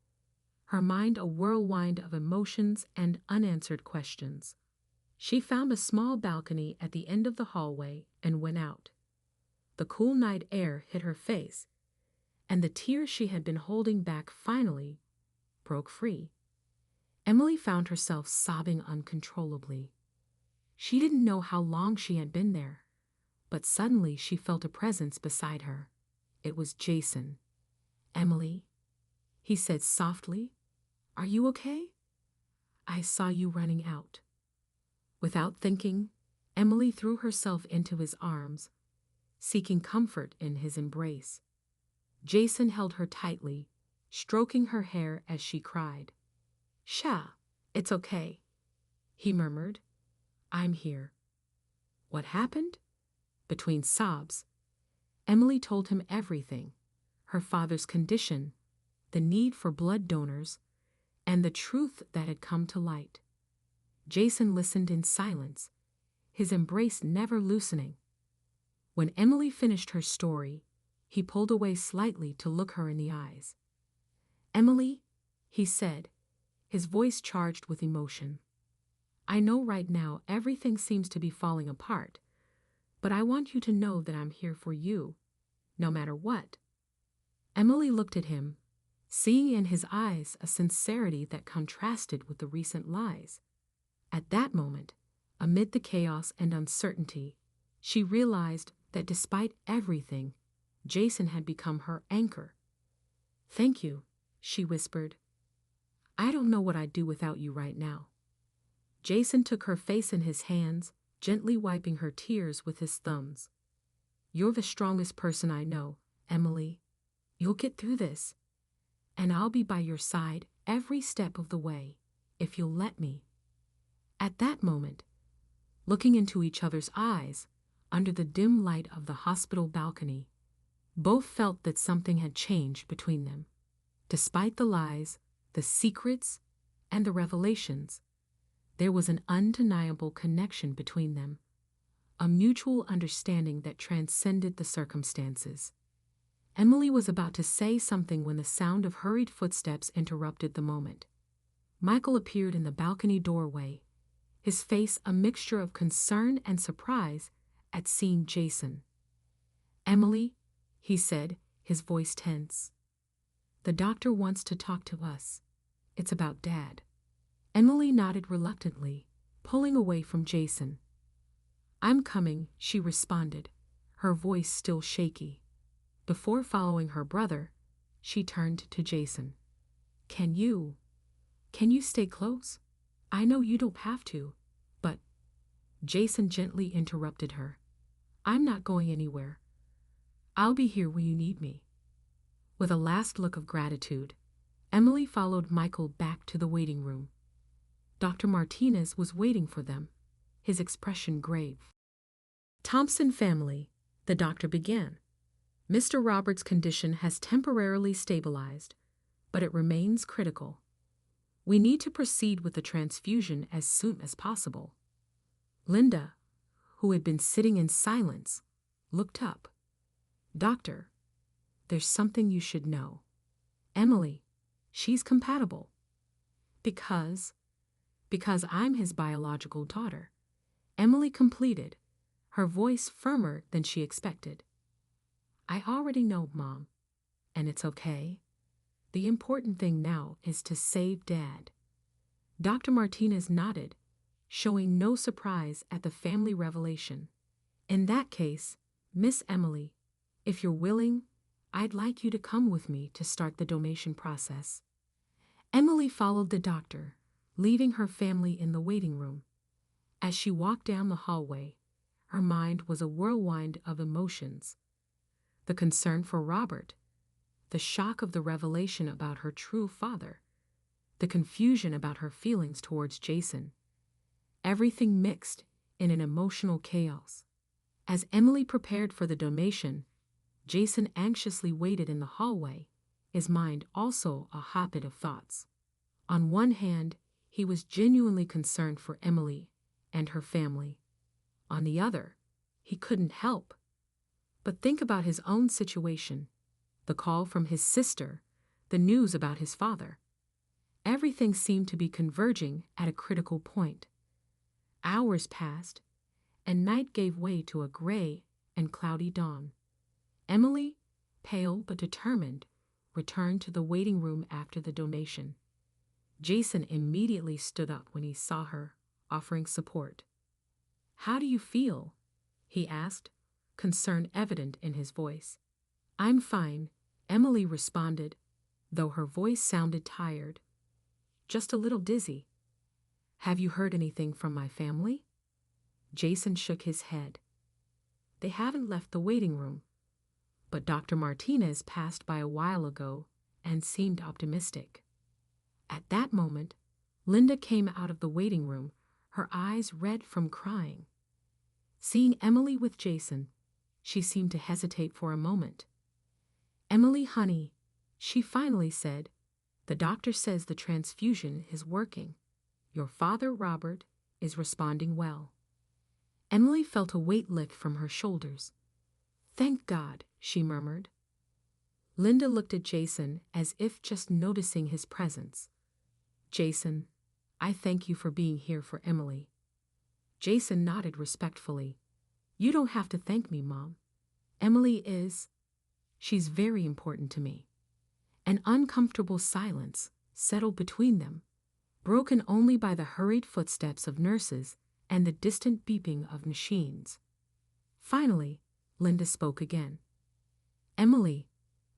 her mind a whirlwind of emotions and unanswered questions. She found a small balcony at the end of the hallway and went out. The cool night air hit her face, and the tears she had been holding back finally broke free. Emily found herself sobbing uncontrollably. She didn't know how long she had been there, but suddenly she felt a presence beside her. It was Jason. "Emily," he said softly, "are you okay? I saw you running out." Without thinking, Emily threw herself into his arms, seeking comfort in his embrace. Jason held her tightly, stroking her hair as she cried. "Sha, it's okay," he murmured. "I'm here." What happened? Between sobs, Emily told him everything: her father's condition, the need for blood donors, and the truth that had come to light. Jason listened in silence, his embrace never loosening. When Emily finished her story, he pulled away slightly to look her in the eyes. "Emily," he said, his voice charged with emotion, "I know right now everything seems to be falling apart, but I want you to know that I'm here for you, no matter what." Emily looked at him, seeing in his eyes a sincerity that contrasted with the recent lies. At that moment, amid the chaos and uncertainty, she realized that despite everything, Jason had become her anchor. "Thank you," she whispered. "I don't know what I'd do without you right now." Jason took her face in his hands, gently wiping her tears with his thumbs. "You're the strongest person I know, Emily. You'll get through this, and I'll be by your side every step of the way, if you'll let me." At that moment, looking into each other's eyes, under the dim light of the hospital balcony, both felt that something had changed between them. Despite the lies, the secrets, and the revelations, there was an undeniable connection between them, a mutual understanding that transcended the circumstances. Emily was about to say something when the sound of hurried footsteps interrupted the moment. Michael appeared in the balcony doorway, his face a mixture of concern and surprise at seeing Jason. "Emily," he said, his voice tense. "The doctor wants to talk to us. It's about Dad." Emily nodded reluctantly, pulling away from Jason. "I'm coming," she responded, her voice still shaky. Before following her brother, she turned to Jason. Can you stay close? I know you don't have to, but—" Jason gently interrupted her. "I'm not going anywhere. I'll be here when you need me." With a last look of gratitude, Emily followed Michael back to the waiting room. Dr. Martinez was waiting for them, his expression grave. "Thompson family," the doctor began. "Mr. Roberts' condition has temporarily stabilized, but it remains critical. We need to proceed with the transfusion as soon as possible." Linda, who had been sitting in silence, looked up. "Doctor, there's something you should know. Emily, she's compatible." Because I'm his biological daughter," Emily completed, her voice firmer than she expected. "I already know, Mom, and it's okay. The important thing now is to save Dad." Dr. Martinez nodded, showing no surprise at the family revelation. "In that case, Miss Emily, if you're willing, I'd like you to come with me to start the donation process." Emily followed the doctor, leaving her family in the waiting room. As she walked down the hallway, her mind was a whirlwind of emotions. The concern for Robert, the shock of the revelation about her true father, the confusion about her feelings towards Jason. Everything mixed in an emotional chaos. As Emily prepared for the donation, Jason anxiously waited in the hallway, his mind also a hotbed of thoughts. On one hand, he was genuinely concerned for Emily and her family. On the other, he couldn't help but think about his own situation, the call from his sister, the news about his father. Everything seemed to be converging at a critical point. Hours passed, and night gave way to a gray and cloudy dawn. Emily, pale but determined, returned to the waiting room after the donation. Jason immediately stood up when he saw her, offering support. "How do you feel?" he asked, concern evident in his voice. "I'm fine," Emily responded, though her voice sounded tired. "Just a little dizzy." "Have you heard anything from my family?" Jason shook his head. "They haven't left the waiting room, but Dr. Martinez passed by a while ago and seemed optimistic." At that moment, Linda came out of the waiting room, her eyes red from crying. Seeing Emily with Jason, she seemed to hesitate for a moment. "Emily, honey," she finally said, "the doctor says the transfusion is working. Your father, Robert, is responding well." Emily felt a weight lift from her shoulders. "Thank God," she murmured. Linda looked at Jason as if just noticing his presence. "Jason, I thank you for being here for Emily." Jason nodded respectfully. "You don't have to thank me, Mom. She's very important to me." An uncomfortable silence settled between them, broken only by the hurried footsteps of nurses and the distant beeping of machines. Finally, Linda spoke again. "Emily,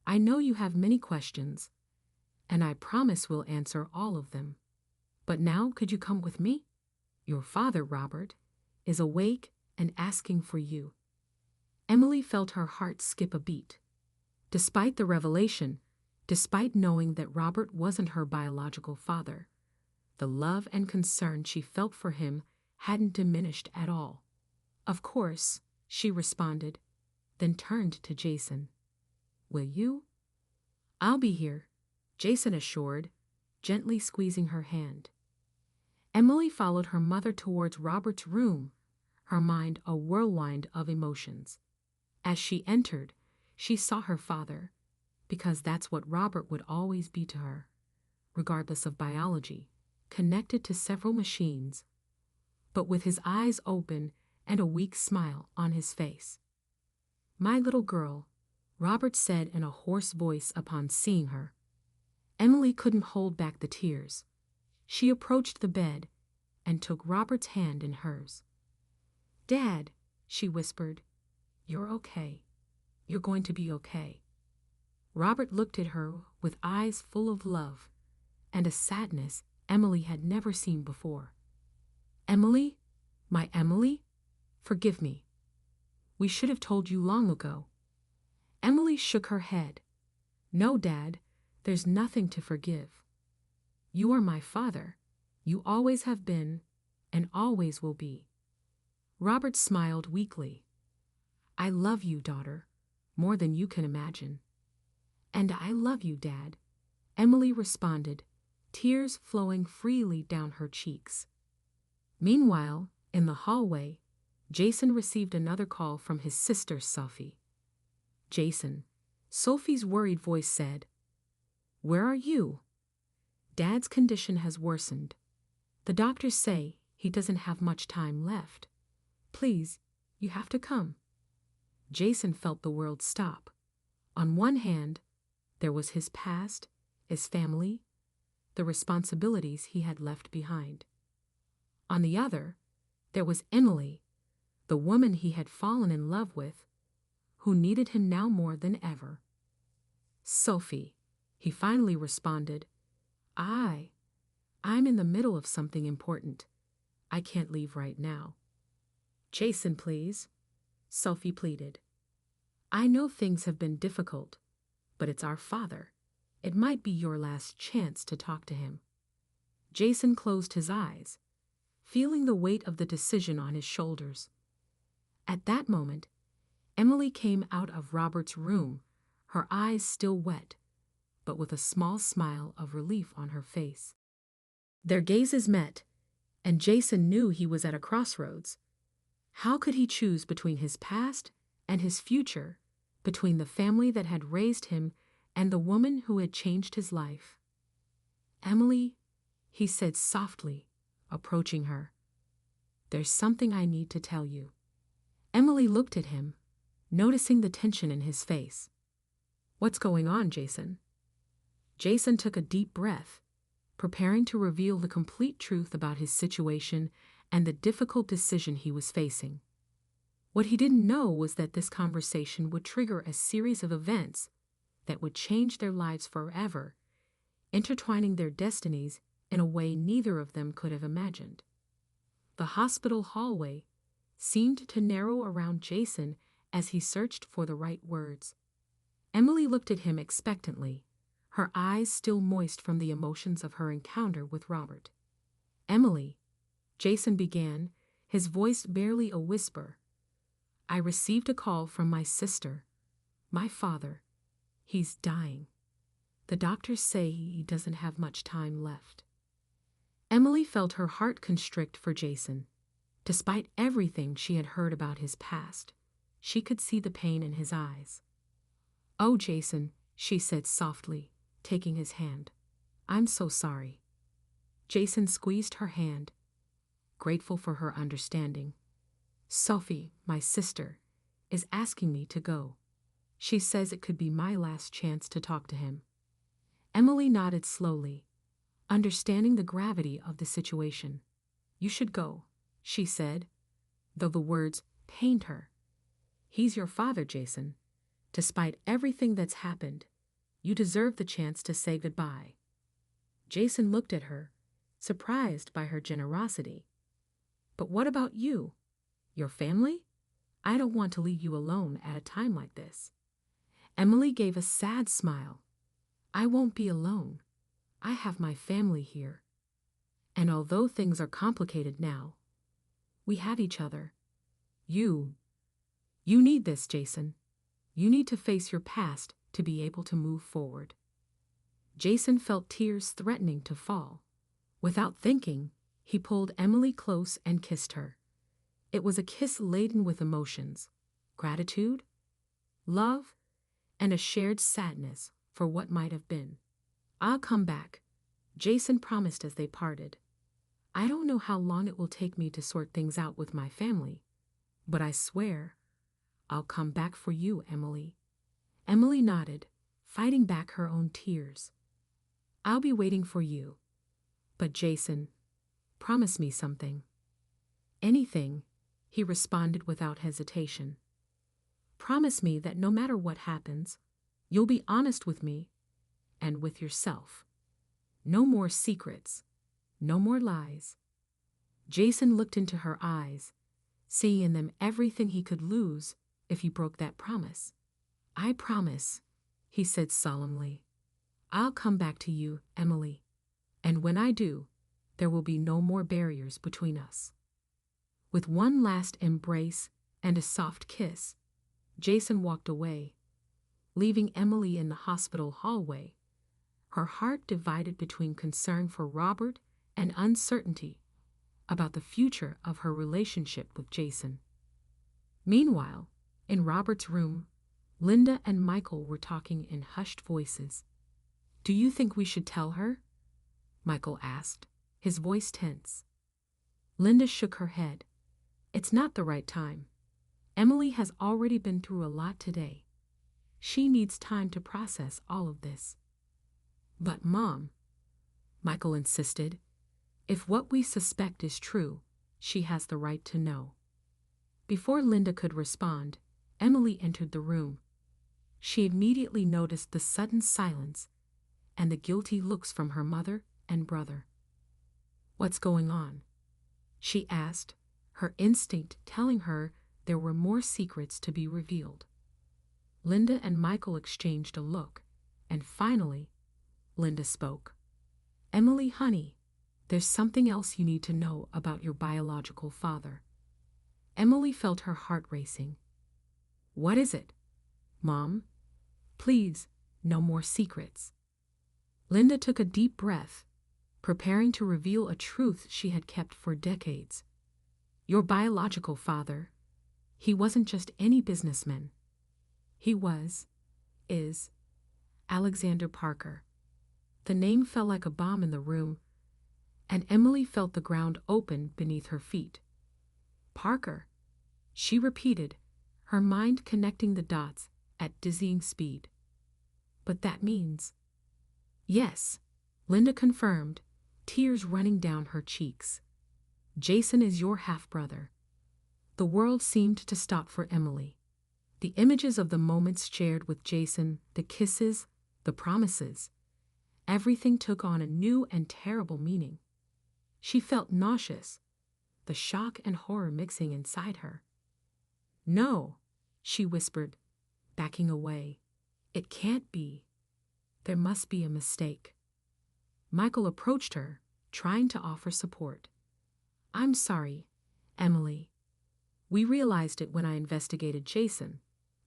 I know you have many questions, and I promise we'll answer all of them. But now could you come with me? Your father, Robert, is awake and asking for you." Emily felt her heart skip a beat. Despite the revelation, despite knowing that Robert wasn't her biological father, the love and concern she felt for him hadn't diminished at all. "Of course," she responded, then turned to Jason. "Will you?" "I'll be here," Jason assured, gently squeezing her hand. Emily followed her mother towards Robert's room, her mind a whirlwind of emotions. As she entered, she saw her father, because that's what Robert would always be to her, regardless of biology, connected to several machines. but with his eyes open and a weak smile on his face. "My little girl," Robert said in a hoarse voice upon seeing her. Emily couldn't hold back the tears. She approached the bed and took Robert's hand in hers. "Dad," she whispered, "you're okay. You're going to be okay." Robert looked at her with eyes full of love and a sadness Emily had never seen before. "Emily? My Emily? Forgive me. We should have told you long ago." Emily shook her head. "No, Dad, there's nothing to forgive. You are my father. You always have been and always will be." Robert smiled weakly. "I love you, daughter, more than you can imagine." "And I love you, Dad," Emily responded, tears flowing freely down her cheeks. Meanwhile, in the hallway, Jason received another call from his sister, Sophie. "Jason," Sophie's worried voice said, "where are you? Dad's condition has worsened. The doctors say he doesn't have much time left. Please, you have to come." Jason felt the world stop. On one hand, there was his past, his family, the responsibilities he had left behind. On the other, there was Emily, the woman he had fallen in love with, who needed him now more than ever. "Sophie," he finally responded, I'm in the middle of something important. I can't leave right now." "Jason, please," Sophie pleaded. "I know things have been difficult, but it's our father. It might be your last chance to talk to him." Jason closed his eyes, feeling the weight of the decision on his shoulders. At that moment, Emily came out of Robert's room, her eyes still wet, but with a small smile of relief on her face. Their gazes met, and Jason knew he was at a crossroads. How could he choose between his past and his future, between the family that had raised him and the woman who had changed his life? "Emily," he said softly, approaching her, "there's something I need to tell you." Emily looked at him, noticing the tension in his face. "What's going on, Jason?" Jason took a deep breath, preparing to reveal the complete truth about his situation and the difficult decision he was facing. What he didn't know was that this conversation would trigger a series of events that would change their lives forever, intertwining their destinies in a way neither of them could have imagined. The hospital hallway seemed to narrow around Jason as he searched for the right words. Emily looked at him expectantly, her eyes still moist from the emotions of her encounter with Robert. "Emily," Jason began, his voice barely a whisper, "I received a call from my sister. My father. He's dying. The doctors say he doesn't have much time left." Emily felt her heart constrict for Jason. Despite everything she had heard about his past, she could see the pain in his eyes. "Oh, Jason," she said softly, taking his hand. "I'm so sorry." Jason squeezed her hand, grateful for her understanding. "Sophie, my sister, is asking me to go. She says it could be my last chance to talk to him." Emily nodded slowly, understanding the gravity of the situation. "You should go," she said, though the words pained her. "He's your father, Jason. Despite everything that's happened, you deserve the chance to say goodbye." Jason looked at her, surprised by her generosity. "But what about you? Your family? I don't want to leave you alone at a time like this." Emily gave a sad smile. "I won't be alone. I have my family here. And although things are complicated now, we have each other. You need this, Jason. You need to face your past to be able to move forward." Jason felt tears threatening to fall. Without thinking, he pulled Emily close and kissed her. It was a kiss laden with emotions, gratitude, love, and a shared sadness for what might have been. "I'll come back," Jason promised as they parted. I don't know how long it will take me to sort things out with my family, but I swear I'll come back for you, Emily. Emily nodded, fighting back her own tears. I'll be waiting for you. But Jason, promise me something. Anything, he responded without hesitation. Promise me that no matter what happens, you'll be honest with me and with yourself. No more secrets. No more lies. Jason looked into her eyes, seeing in them everything he could lose if he broke that promise. I promise, he said solemnly. I'll come back to you, Emily. And when I do, there will be no more barriers between us. With one last embrace and a soft kiss, Jason walked away, leaving Emily in the hospital hallway, her heart divided between concern for Robert and uncertainty about the future of her relationship with Jason. Meanwhile, in Robert's room, Linda and Michael were talking in hushed voices. Do you think we should tell her? Michael asked, his voice tense. Linda shook her head. It's not the right time. Emily has already been through a lot today. She needs time to process all of this. But Mom, Michael insisted, if what we suspect is true, she has the right to know. Before Linda could respond, Emily entered the room. She immediately noticed the sudden silence and the guilty looks from her mother and brother. What's going on? She asked, her instinct telling her there were more secrets to be revealed. Linda and Michael exchanged a look, and finally, Linda spoke. Emily, honey, there's something else you need to know about your biological father. Emily felt her heart racing. What is it? Mom, please, no more secrets. Linda took a deep breath, preparing to reveal a truth she had kept for decades. Your biological father, he wasn't just any businessman. He is, Alexander Parker. The name fell like a bomb in the room, and Emily felt the ground open beneath her feet. Parker, she repeated, her mind connecting the dots at dizzying speed. But that means... Yes, Linda confirmed, tears running down her cheeks. Jason is your half-brother. The world seemed to stop for Emily. The images of the moments shared with Jason, the kisses, the promises, everything took on a new and terrible meaning. She felt nauseous, the shock and horror mixing inside her. No, she whispered, backing away. It can't be. There must be a mistake. Michael approached her, trying to offer support. I'm sorry, Emily. We realized it when I investigated Jason.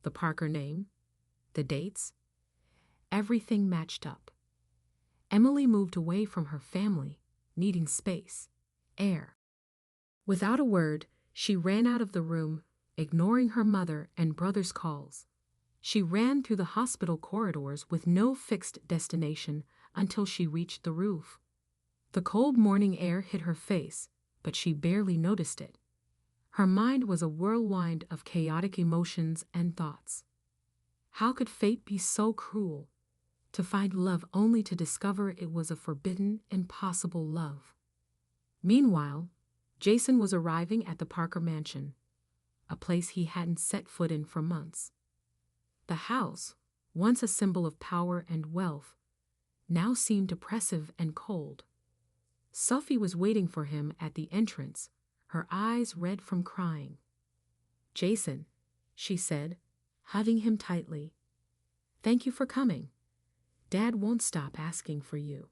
The Parker name, the dates, everything matched up. Emily moved away from her family, needing space, air. Without a word, she ran out of the room, ignoring her mother and brother's calls. She ran through the hospital corridors with no fixed destination until she reached the roof. The cold morning air hit her face, but she barely noticed it. Her mind was a whirlwind of chaotic emotions and thoughts. How could fate be so cruel? To find love only to discover it was a forbidden, impossible love. Meanwhile, Jason was arriving at the Parker mansion, a place he hadn't set foot in for months. The house, once a symbol of power and wealth, now seemed oppressive and cold. Sophie was waiting for him at the entrance, her eyes red from crying. Jason, she said, hugging him tightly. Thank you for coming. Dad won't stop asking for you.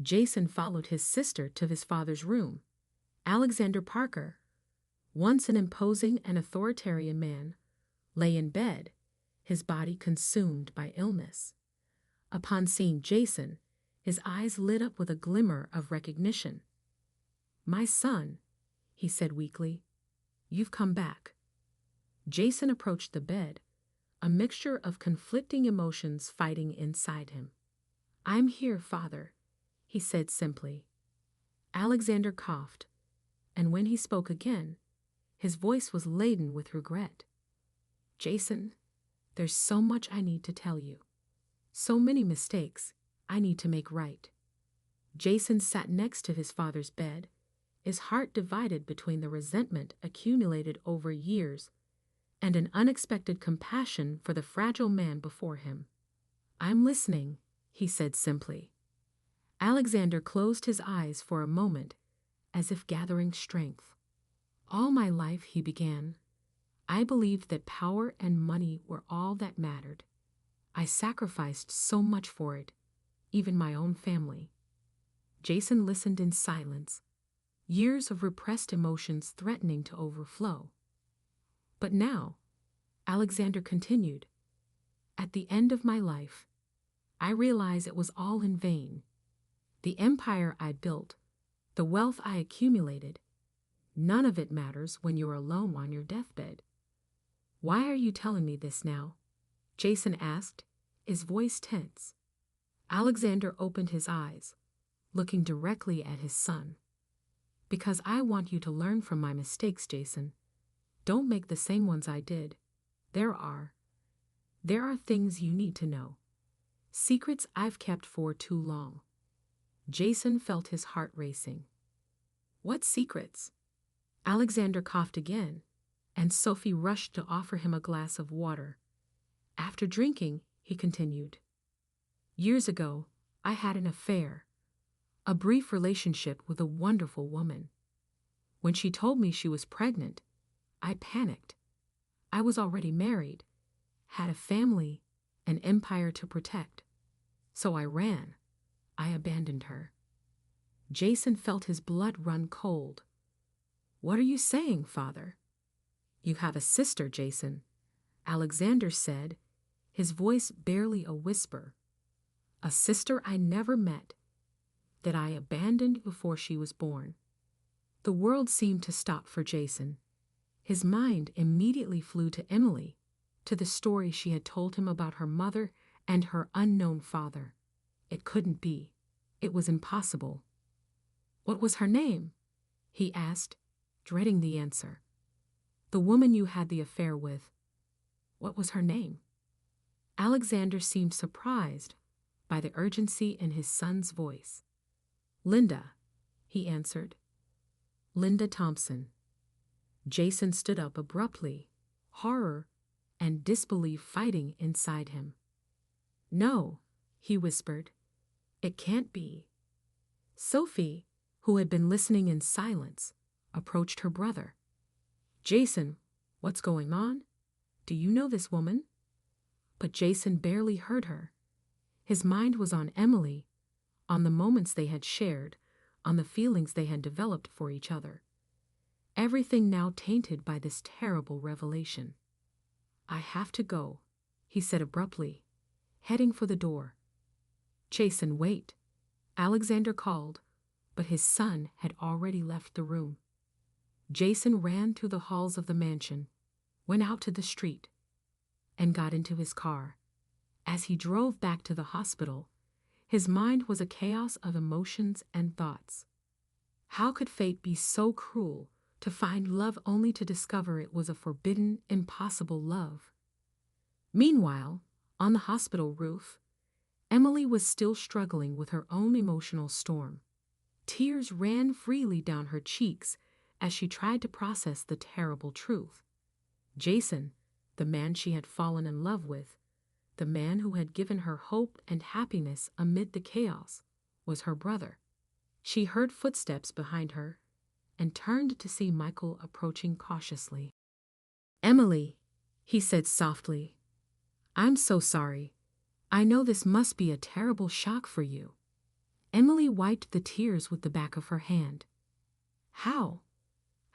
Jason followed his sister to his father's room. Alexander Parker, once an imposing and authoritarian man, lay in bed, his body consumed by illness. Upon seeing Jason, his eyes lit up with a glimmer of recognition. My son, he said weakly, you've come back. Jason approached the bed, a mixture of conflicting emotions fighting inside him. I'm here, Father, he said simply. Alexander coughed, and when he spoke again, his voice was laden with regret. Jason, there's so much I need to tell you. So many mistakes I need to make right. Jason sat next to his father's bed, his heart divided between the resentment accumulated over years and an unexpected compassion for the fragile man before him. I'm listening, he said simply. Alexander closed his eyes for a moment, as if gathering strength. All my life, he began, I believed that power and money were all that mattered. I sacrificed so much for it, even my own family. Jason listened in silence, years of repressed emotions threatening to overflow. But now, Alexander continued, at the end of my life, I realize it was all in vain. The empire I built, the wealth I accumulated, none of it matters when you're alone on your deathbed. Why are you telling me this now? Jason asked, his voice tense. Alexander opened his eyes, looking directly at his son. Because I want you to learn from my mistakes, Jason. Don't make the same ones I did. There are things you need to know. Secrets I've kept for too long. Jason felt his heart racing. What secrets? Alexander coughed again, and Sophie rushed to offer him a glass of water. After drinking, he continued. Years ago, I had an affair, a brief relationship with a wonderful woman. When she told me she was pregnant, I panicked. I was already married, had a family, an empire to protect. So I ran. I abandoned her. Jason felt his blood run cold. What are you saying, Father? You have a sister, Jason, Alexander said, his voice barely a whisper. A sister I never met, that I abandoned before she was born. The world seemed to stop for Jason. His mind immediately flew to Emily, to the story she had told him about her mother and her unknown father. It couldn't be. It was impossible. What was her name? He asked, dreading the answer. The woman you had the affair with. What was her name? Alexander seemed surprised by the urgency in his son's voice. Linda, he answered. Linda Thompson. Jason stood up abruptly, horror and disbelief fighting inside him. No, he whispered. It can't be. Sophie, who had been listening in silence, approached her brother. Jason, what's going on? Do you know this woman? But Jason barely heard her. His mind was on Emily, on the moments they had shared, on the feelings they had developed for each other. Everything now tainted by this terrible revelation. I have to go, he said abruptly, heading for the door. Jason, wait. Alexander called, but his son had already left the room. Jason ran through the halls of the mansion, went out to the street, and got into his car. As he drove back to the hospital, his mind was a chaos of emotions and thoughts. How could fate be so cruel to find love only to discover it was a forbidden, impossible love? Meanwhile, on the hospital roof, Emily was still struggling with her own emotional storm. Tears ran freely down her cheeks as she tried to process the terrible truth. Jason, the man she had fallen in love with, the man who had given her hope and happiness amid the chaos, was her brother. She heard footsteps behind her and turned to see Michael approaching cautiously. Emily, he said softly, I'm so sorry. I know this must be a terrible shock for you. Emily wiped the tears with the back of her hand. How?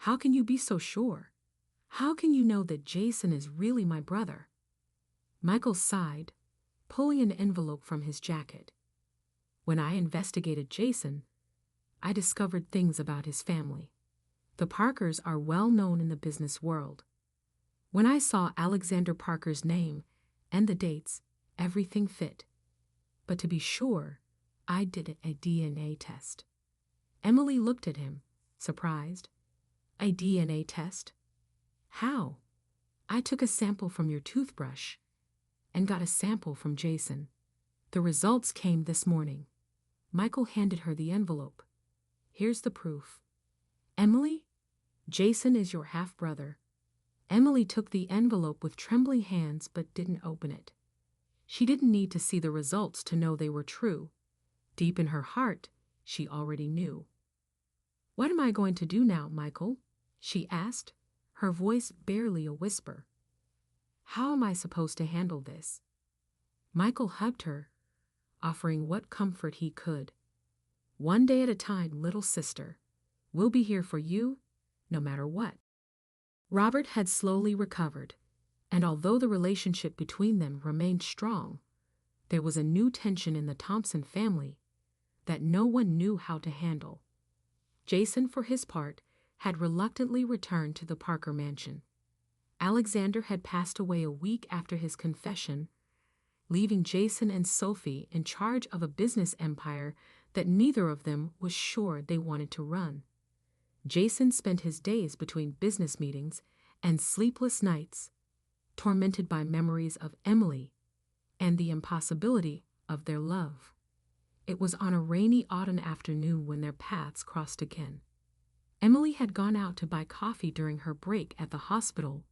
How can you be so sure? How can you know that Jason is really my brother? Michael sighed, pulling an envelope from his jacket. When I investigated Jason, I discovered things about his family. The Parkers are well known in the business world. When I saw Alexander Parker's name and the dates, everything fit. But to be sure, I did a DNA test. Emily looked at him, surprised. A DNA test? How? I took a sample from your toothbrush and got a sample from Jason. The results came this morning. Michael handed her the envelope. Here's the proof. Emily, Jason is your half-brother. Emily took the envelope with trembling hands but didn't open it. She didn't need to see the results to know they were true. Deep in her heart, she already knew. What am I going to do now, Michael? She asked, her voice barely a whisper. How am I supposed to handle this? Michael hugged her, offering what comfort he could. One day at a time, little sister. We'll be here for you, no matter what. Robert had slowly recovered, and although the relationship between them remained strong, there was a new tension in the Thompson family that no one knew how to handle. Jason, for his part, had reluctantly returned to the Parker mansion. Alexander had passed away a week after his confession, leaving Jason and Sophie in charge of a business empire that neither of them was sure they wanted to run. Jason spent his days between business meetings and sleepless nights, tormented by memories of Emily and the impossibility of their love. It was on a rainy autumn afternoon when their paths crossed again. Emily had gone out to buy coffee during her break at the hospital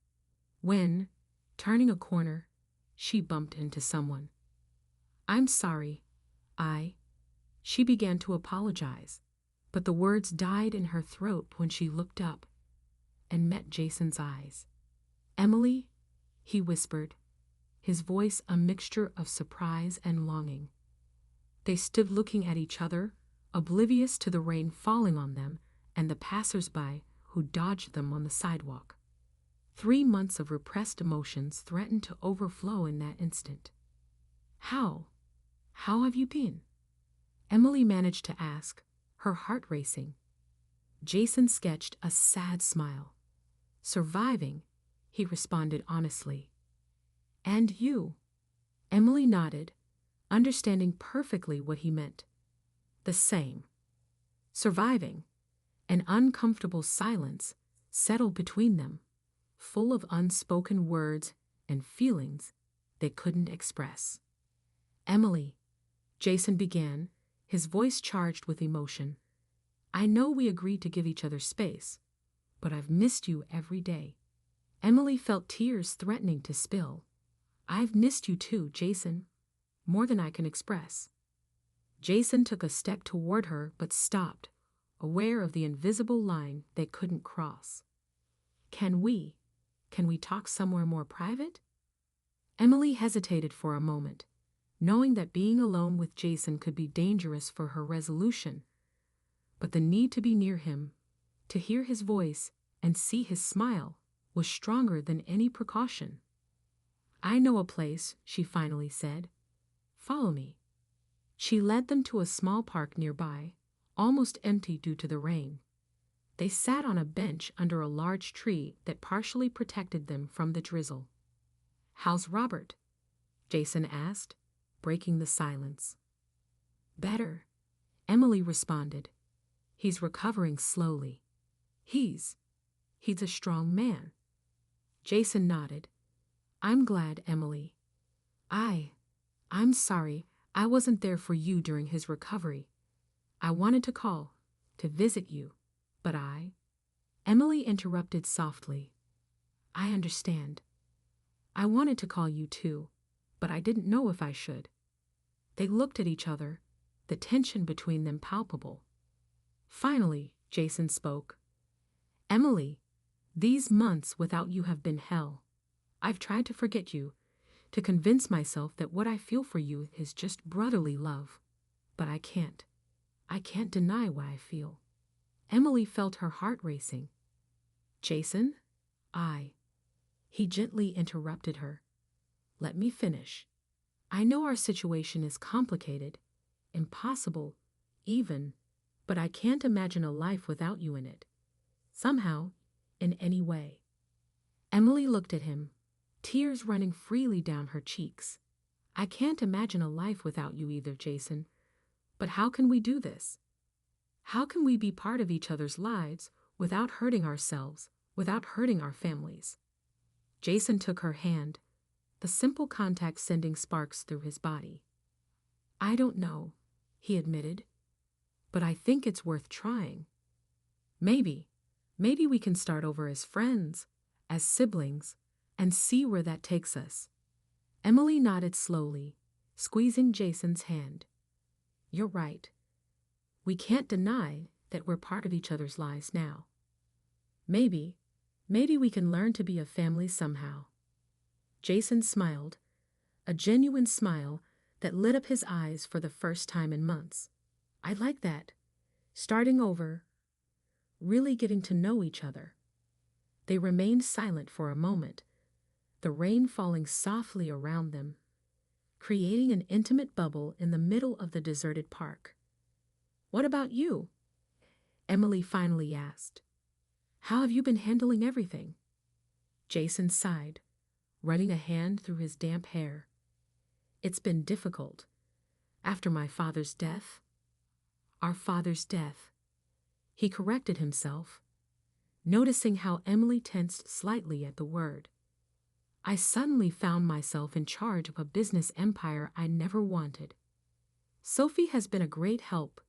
when, turning a corner, she bumped into someone. I'm sorry. She began to apologize, but the words died in her throat when she looked up and met Jason's eyes. Emily, he whispered, his voice a mixture of surprise and longing. They stood looking at each other, oblivious to the rain falling on them and the passers-by who dodged them on the sidewalk. 3 months of repressed emotions threatened to overflow in that instant. How have you been? Emily managed to ask, her heart racing. Jason sketched a sad smile. Surviving, he responded honestly. And you? Emily nodded, understanding perfectly what he meant. The same. Surviving. An uncomfortable silence settled between them, full of unspoken words and feelings they couldn't express. Emily, Jason began, his voice charged with emotion. I know we agreed to give each other space, but I've missed you every day. Emily felt tears threatening to spill. I've missed you too, Jason, more than I can express. Jason took a step toward her but stopped, aware of the invisible line they couldn't cross. Can we talk somewhere more private? Emily hesitated for a moment, knowing that being alone with Jason could be dangerous for her resolution. But the need to be near him, to hear his voice and see his smile, was stronger than any precaution. I know a place, she finally said. Follow me. She led them to a small park nearby, almost empty due to the rain. They sat on a bench under a large tree that partially protected them from the drizzle. How's Robert? Jason asked, breaking the silence. Better, Emily responded. He's recovering slowly. He's a strong man. Jason nodded. I'm glad, Emily. I'm sorry I wasn't there for you during his recovery. I wanted to call, to visit you, but Emily interrupted softly. I understand. I wanted to call you too, but I didn't know if I should. They looked at each other, the tension between them palpable. Finally, Jason spoke. Emily, these months without you have been hell. I've tried to forget you, to convince myself that what I feel for you is just brotherly love. But I can't. I can't deny what I feel. Emily felt her heart racing. Jason? He gently interrupted her. Let me finish. I know our situation is complicated, impossible, even, but I can't imagine a life without you in it. Somehow, in any way. Emily looked at him, tears running freely down her cheeks. I can't imagine a life without you either, Jason. But how can we do this? How can we be part of each other's lives without hurting ourselves, without hurting our families? Jason took her hand, the simple contact sending sparks through his body. I don't know, he admitted, but I think it's worth trying. Maybe we can start over as friends, as siblings, and see where that takes us. Emily nodded slowly, squeezing Jason's hand. You're right. We can't deny that we're part of each other's lives now. Maybe we can learn to be a family somehow. Jason smiled, a genuine smile that lit up his eyes for the first time in months. I like that. Starting over, really getting to know each other. They remained silent for a moment, the rain falling softly around them, creating an intimate bubble in the middle of the deserted park. What about you? Emily finally asked. How have you been handling everything? Jason sighed, running a hand through his damp hair. It's been difficult. After my father's death, our father's death, he corrected himself, noticing how Emily tensed slightly at the word. I suddenly found myself in charge of a business empire I never wanted. Sophie has been a great help,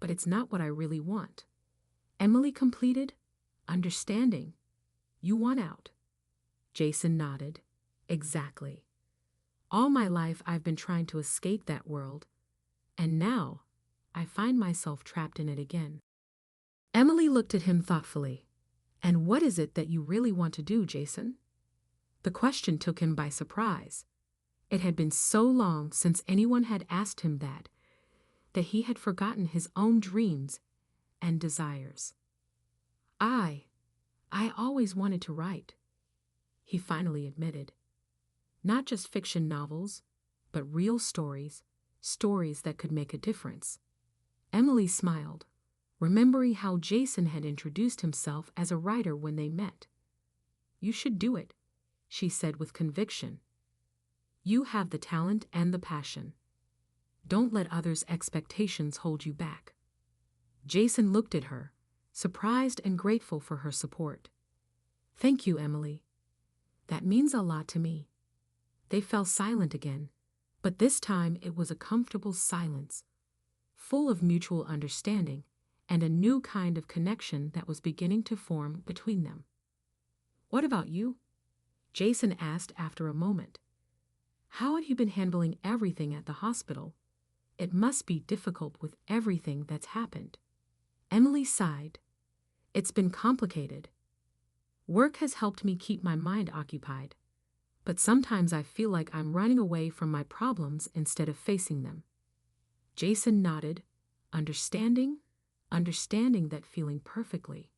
but it's not what I really want. Emily completed, understanding. You want out. Jason nodded. Exactly. All my life I've been trying to escape that world, and now I find myself trapped in it again. Emily looked at him thoughtfully. And what is it that you really want to do, Jason? The question took him by surprise. It had been so long since anyone had asked him that he had forgotten his own dreams and desires. I always wanted to write, he finally admitted. Not just fiction novels, but real stories, stories that could make a difference. Emily smiled, remembering how Jason had introduced himself as a writer when they met. You should do it, she said with conviction. You have the talent and the passion. Don't let others' expectations hold you back. Jason looked at her, surprised and grateful for her support. Thank you, Emily. That means a lot to me. They fell silent again, but this time it was a comfortable silence, full of mutual understanding and a new kind of connection that was beginning to form between them. What about you? Jason asked after a moment. How have you been handling everything at the hospital? It must be difficult with everything that's happened. Emily sighed. It's been complicated. Work has helped me keep my mind occupied, but sometimes I feel like I'm running away from my problems instead of facing them. Jason nodded, understanding that feeling perfectly.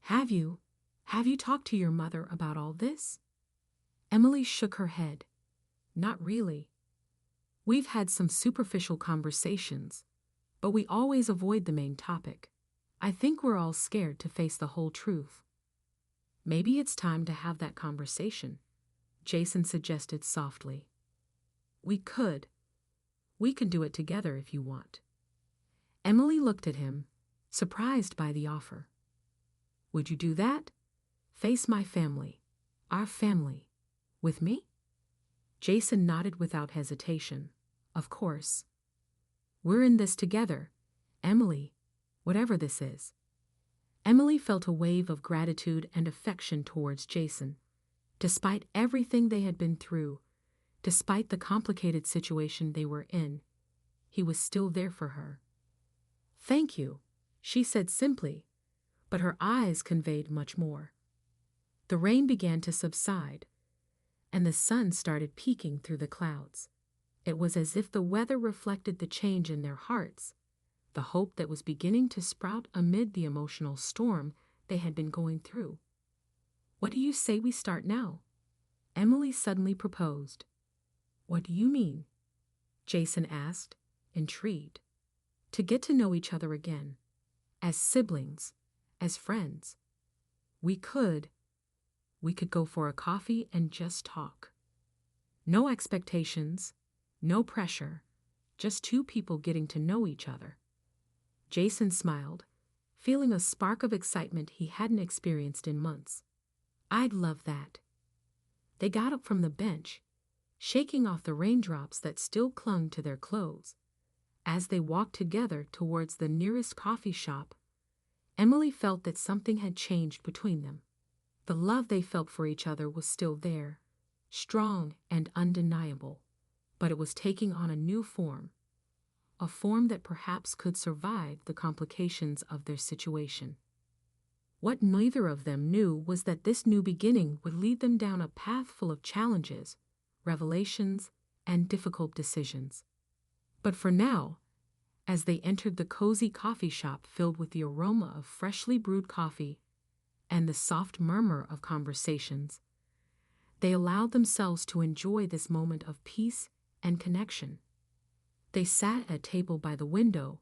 Have you talked to your mother about all this? Emily shook her head. Not really. We've had some superficial conversations, but we always avoid the main topic. I think we're all scared to face the whole truth. Maybe it's time to have that conversation, Jason suggested softly. We could do it together if you want. Emily looked at him, surprised by the offer. Would you do that? Face my family, our family, with me? Jason nodded without hesitation. Of course. We're in this together, Emily, whatever this is. Emily felt a wave of gratitude and affection towards Jason. Despite everything they had been through, despite the complicated situation they were in, he was still there for her. Thank you, she said simply, but her eyes conveyed much more. The rain began to subside, and the sun started peeking through the clouds. It was as if the weather reflected the change in their hearts, the hope that was beginning to sprout amid the emotional storm they had been going through. What do you say we start now? Emily suddenly proposed. What do you mean? Jason asked, intrigued. To get to know each other again, as siblings, as friends. We could go for a coffee and just talk. No expectations, no pressure, just two people getting to know each other. Jason smiled, feeling a spark of excitement he hadn't experienced in months. I'd love that. They got up from the bench, shaking off the raindrops that still clung to their clothes. As they walked together towards the nearest coffee shop, Emily felt that something had changed between them. The love they felt for each other was still there, strong and undeniable, but it was taking on a new form, a form that perhaps could survive the complications of their situation. What neither of them knew was that this new beginning would lead them down a path full of challenges, revelations, and difficult decisions. But for now, as they entered the cozy coffee shop filled with the aroma of freshly brewed coffee and the soft murmur of conversations, they allowed themselves to enjoy this moment of peace and connection. They sat at a table by the window,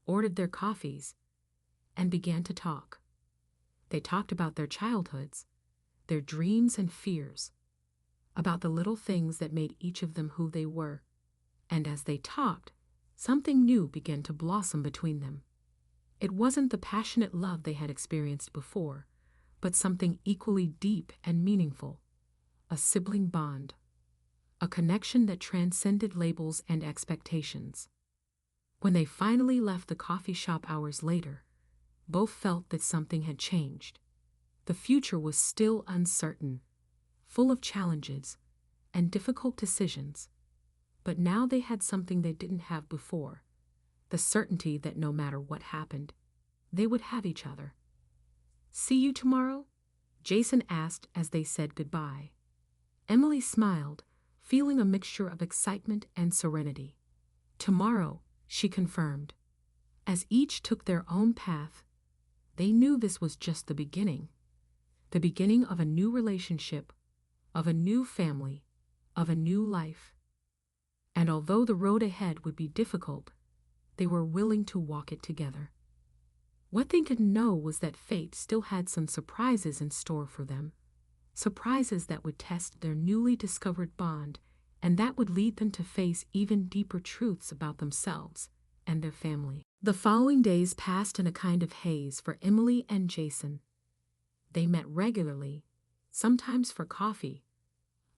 ordered their coffees, and began to talk. They talked about their childhoods, their dreams and fears, about the little things that made each of them who they were. And as they talked, something new began to blossom between them. It wasn't the passionate love they had experienced before, but something equally deep and meaningful, a sibling bond, a connection that transcended labels and expectations. When they finally left the coffee shop hours later, both felt that something had changed. The future was still uncertain, full of challenges and difficult decisions, but now they had something they didn't have before, the certainty that no matter what happened, they would have each other. "See you tomorrow?" Jason asked as they said goodbye. Emily smiled, feeling a mixture of excitement and serenity. "Tomorrow," she confirmed. As each took their own path, they knew this was just the beginning of a new relationship, of a new family, of a new life. And although the road ahead would be difficult, they were willing to walk it together. What they didn't know was that fate still had some surprises in store for them, surprises that would test their newly discovered bond and that would lead them to face even deeper truths about themselves and their family. The following days passed in a kind of haze for Emily and Jason. They met regularly, sometimes for coffee,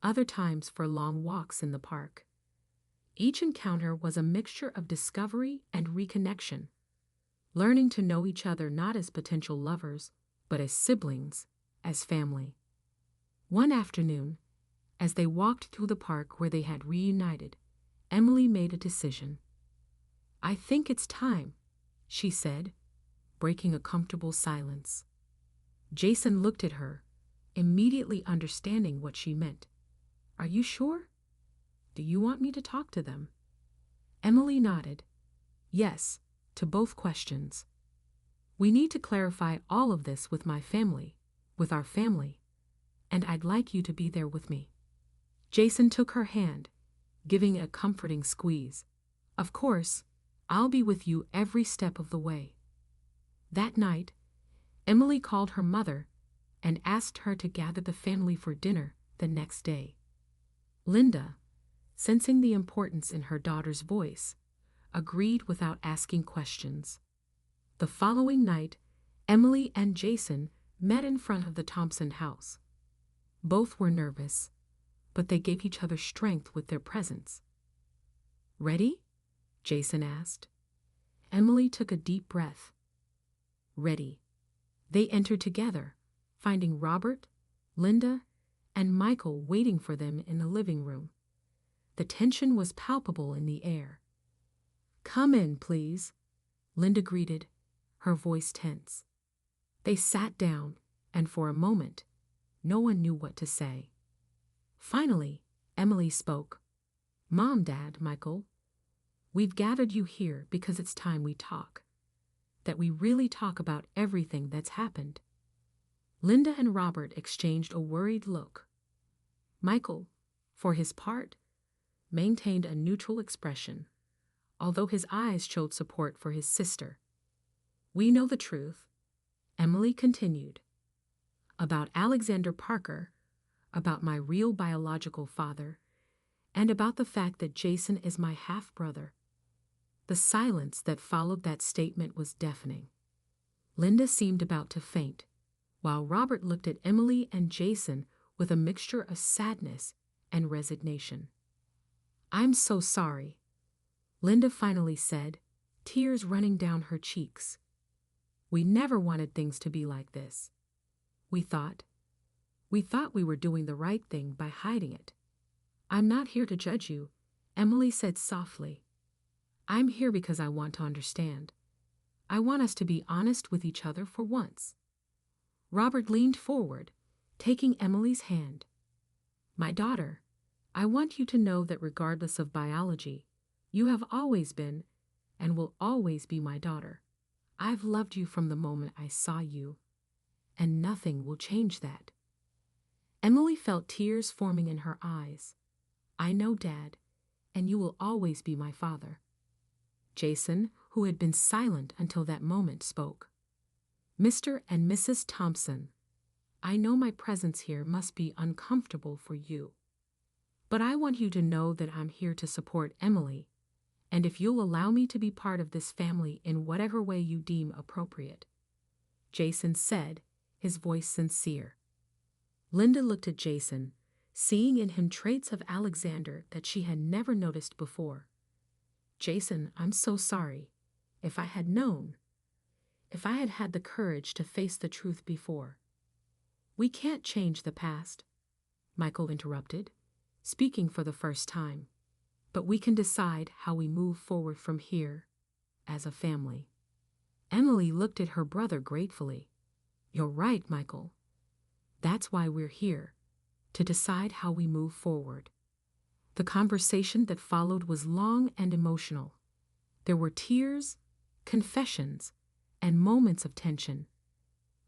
other times for long walks in the park. Each encounter was a mixture of discovery and reconnection, learning to know each other not as potential lovers, but as siblings, as family. One afternoon, as they walked through the park where they had reunited, Emily made a decision. "I think it's time," she said, breaking a comfortable silence. Jason looked at her, immediately understanding what she meant. "Are you sure? Do you want me to talk to them?" Emily nodded. "Yes," to both questions. "We need to clarify all of this with my family, with our family, and I'd like you to be there with me." Jason took her hand, giving it a comforting squeeze. "Of course, I'll be with you every step of the way." That night, Emily called her mother and asked her to gather the family for dinner the next day. Linda, sensing the importance in her daughter's voice, agreed without asking questions. The following night, Emily and Jason met in front of the Thompson house. Both were nervous, but they gave each other strength with their presence. "Ready?" Jason asked. Emily took a deep breath. "Ready." They entered together, finding Robert, Linda, and Michael waiting for them in the living room. The tension was palpable in the air. "Come in, please," Linda greeted, her voice tense. They sat down, and for a moment, no one knew what to say. Finally, Emily spoke. "Mom, Dad, Michael, we've gathered you here because it's time we talk. That we really talk about everything that's happened." Linda and Robert exchanged a worried look. Michael, for his part, maintained a neutral expression, although his eyes showed support for his sister. "We know the truth," Emily continued, "about Alexander Parker, about my real biological father, and about the fact that Jason is my half-brother. The silence that followed that statement was deafening. Linda seemed about to faint, while Robert looked at Emily and Jason with a mixture of sadness and resignation. "I'm so sorry," Linda finally said, tears running down her cheeks. "We never wanted things to be like this. We thought we were doing the right thing by hiding it." "I'm not here to judge you," Emily said softly. "I'm here because I want to understand. I want us to be honest with each other for once." Robert leaned forward, taking Emily's hand. "My daughter, I want you to know that regardless of biology, you have always been and will always be my daughter. I've loved you from the moment I saw you, and nothing will change that." Emily felt tears forming in her eyes. "I know, Dad, and you will always be my father." Jason, who had been silent until that moment, spoke. "Mr. and Mrs. Thompson, I know my presence here must be uncomfortable for you, but I want you to know that I'm here to support Emily, and if you'll allow me to be part of this family in whatever way you deem appropriate," Jason said, his voice sincere. Linda looked at Jason, seeing in him traits of Alexander that she had never noticed before. "Jason, I'm so sorry. If I had known, if I had had the courage to face the truth before." "We can't change the past," Michael interrupted, speaking for the first time, "but we can decide how we move forward from here as a family." Emily looked at her brother gratefully. "You're right, Michael. That's why we're here, to decide how we move forward." The conversation that followed was long and emotional. There were tears, confessions, and moments of tension.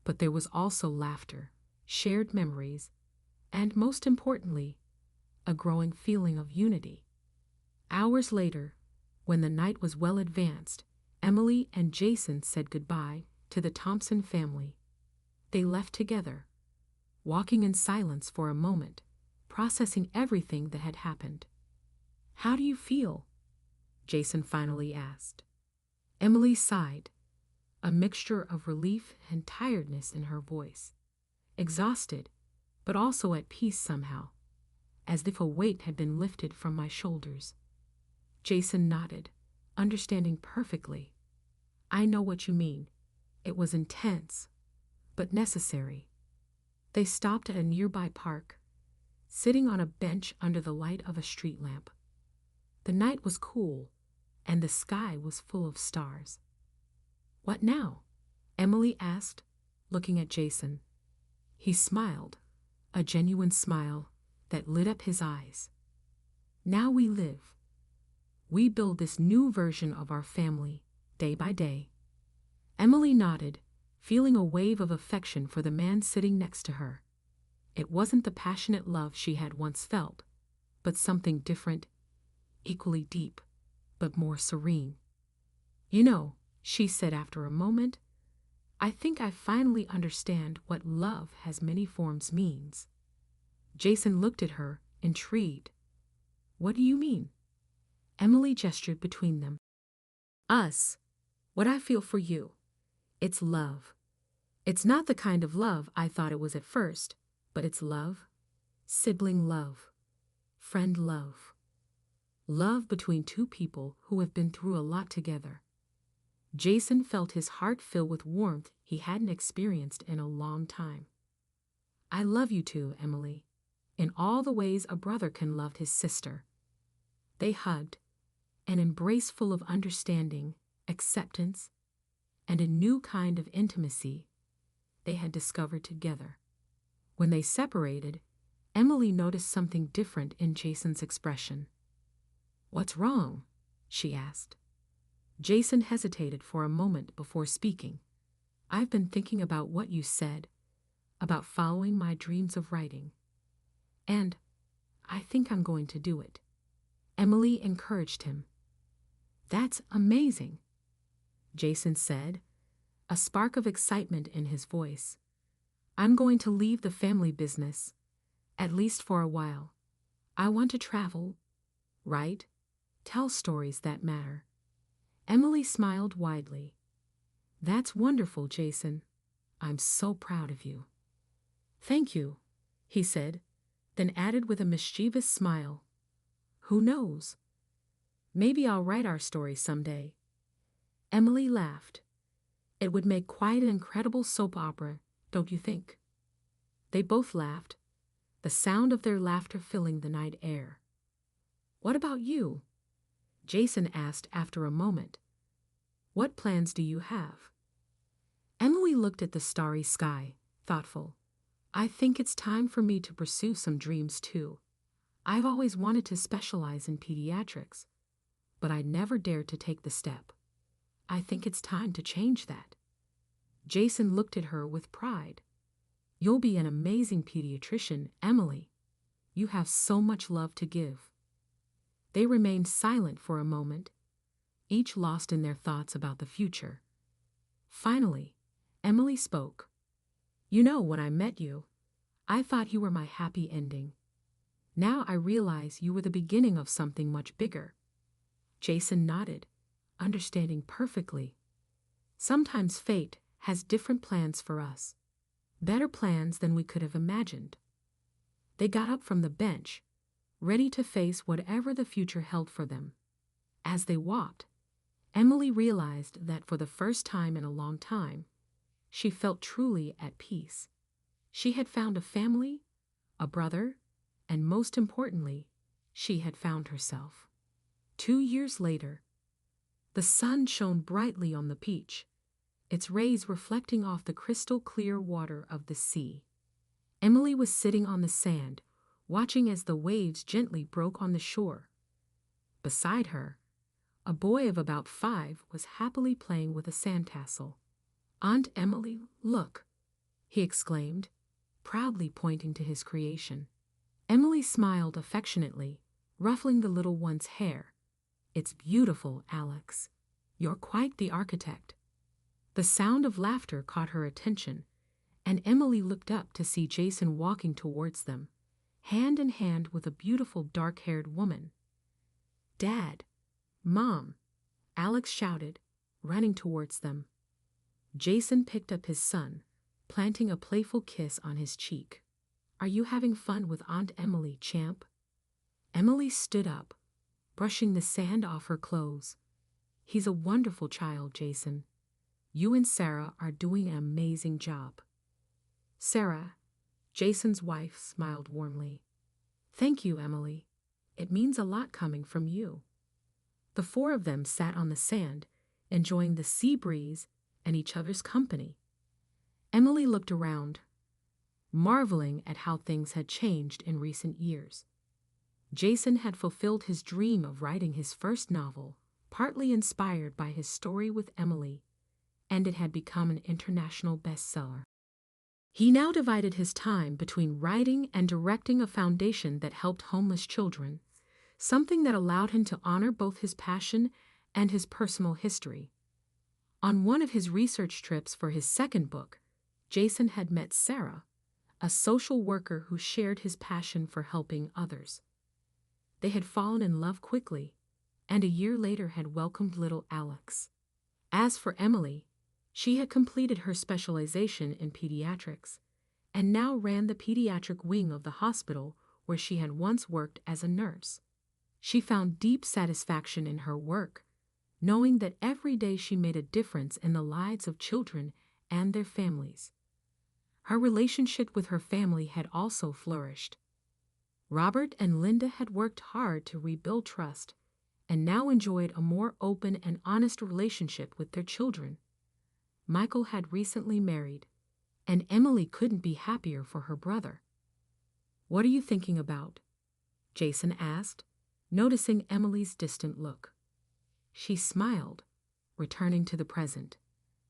But there was also laughter, shared memories, and most importantly, a growing feeling of unity. Hours later, when the night was well advanced, Emily and Jason said goodbye to the Thompson family. They left together, walking in silence for a moment, processing everything that had happened. "How do you feel?" Jason finally asked. Emily sighed, a mixture of relief and tiredness in her voice. "Exhausted, but also at peace somehow, as if a weight had been lifted from my shoulders." Jason nodded, understanding perfectly. "I know what you mean. It was intense, but necessary." They stopped at a nearby park, sitting on a bench under the light of a street lamp. The night was cool, and the sky was full of stars. "What now?" Emily asked, looking at Jason. He smiled, a genuine smile that lit up his eyes. "Now we live. We build this new version of our family, day by day." Emily nodded, feeling a wave of affection for the man sitting next to her. It wasn't the passionate love she had once felt, but something different, equally deep, but more serene. "You know," she said after a moment, "I think I finally understand what love has many forms means." Jason looked at her, intrigued. "What do you mean?" Emily gestured between them. "Us. What I feel for you. It's love. It's not the kind of love I thought it was at first, but it's love. Sibling love. Friend love. Love between two people who have been through a lot together." Jason felt his heart fill with warmth he hadn't experienced in a long time. "I love you too, Emily, in all the ways a brother can love his sister." They hugged, an embrace full of understanding, acceptance, and a new kind of intimacy they had discovered together. When they separated, Emily noticed something different in Jason's expression. "What's wrong?" she asked. Jason hesitated for a moment before speaking. "I've been thinking about what you said, about following my dreams of writing. And I think I'm going to do it." Emily encouraged him. "That's amazing," Jason said, a spark of excitement in his voice. "I'm going to leave the family business, at least for a while. I want to travel, write, tell stories that matter. Emily smiled widely. That's wonderful, Jason. I'm so proud of you. Thank you, he said, then added with a mischievous smile. Who knows? Maybe I'll write our story someday. Emily laughed. It would make quite an incredible soap opera, don't you think? They both laughed, the sound of their laughter filling the night air. What about you? Jason asked after a moment. What plans do you have? Emily looked at the starry sky, thoughtful. I think it's time for me to pursue some dreams too. I've always wanted to specialize in pediatrics, but I never dared to take the step. I think it's time to change that. Jason looked at her with pride. You'll be an amazing pediatrician, Emily. You have so much love to give. They remained silent for a moment, each lost in their thoughts about the future. Finally, Emily spoke. You know, when I met you, I thought you were my happy ending. Now I realize you were the beginning of something much bigger. Jason nodded, understanding perfectly. Sometimes fate has different plans for us, better plans than we could have imagined. They got up from the bench, ready to face whatever the future held for them. As they walked, Emily realized that for the first time in a long time, she felt truly at peace. She had found a family, a brother, and most importantly, she had found herself. 2 years later, the sun shone brightly on the beach, its rays reflecting off the crystal clear water of the sea. Emily was sitting on the sand, watching as the waves gently broke on the shore. Beside her, a boy of about 5 was happily playing with a sandcastle. Aunt Emily, look, he exclaimed, proudly pointing to his creation. Emily smiled affectionately, ruffling the little one's hair. It's beautiful, Alex. You're quite the architect. The sound of laughter caught her attention, and Emily looked up to see Jason walking towards them, hand in hand with a beautiful dark-haired woman. Dad, Mom, Alex shouted, running towards them. Jason picked up his son, planting a playful kiss on his cheek. Are you having fun with Aunt Emily, champ? Emily stood up, brushing the sand off her clothes. He's a wonderful child, Jason. You and Sarah are doing an amazing job. Sarah, Jason's wife, smiled warmly. Thank you, Emily. It means a lot coming from you. The 4 of them sat on the sand, enjoying the sea breeze and each other's company. Emily looked around, marveling at how things had changed in recent years. Jason had fulfilled his dream of writing his first novel, partly inspired by his story with Emily, and it had become an international bestseller. He now divided his time between writing and directing a foundation that helped homeless children, something that allowed him to honor both his passion and his personal history. On one of his research trips for his second book, Jason had met Sarah, a social worker who shared his passion for helping others. They had fallen in love quickly, and a year later had welcomed little Alex. As for Emily, she had completed her specialization in pediatrics, and now ran the pediatric wing of the hospital where she had once worked as a nurse. She found deep satisfaction in her work, knowing that every day she made a difference in the lives of children and their families. Her relationship with her family had also flourished. Robert and Linda had worked hard to rebuild trust, and now enjoyed a more open and honest relationship with their children. Michael had recently married, and Emily couldn't be happier for her brother. What are you thinking about? Jason asked, noticing Emily's distant look. She smiled, returning to the present,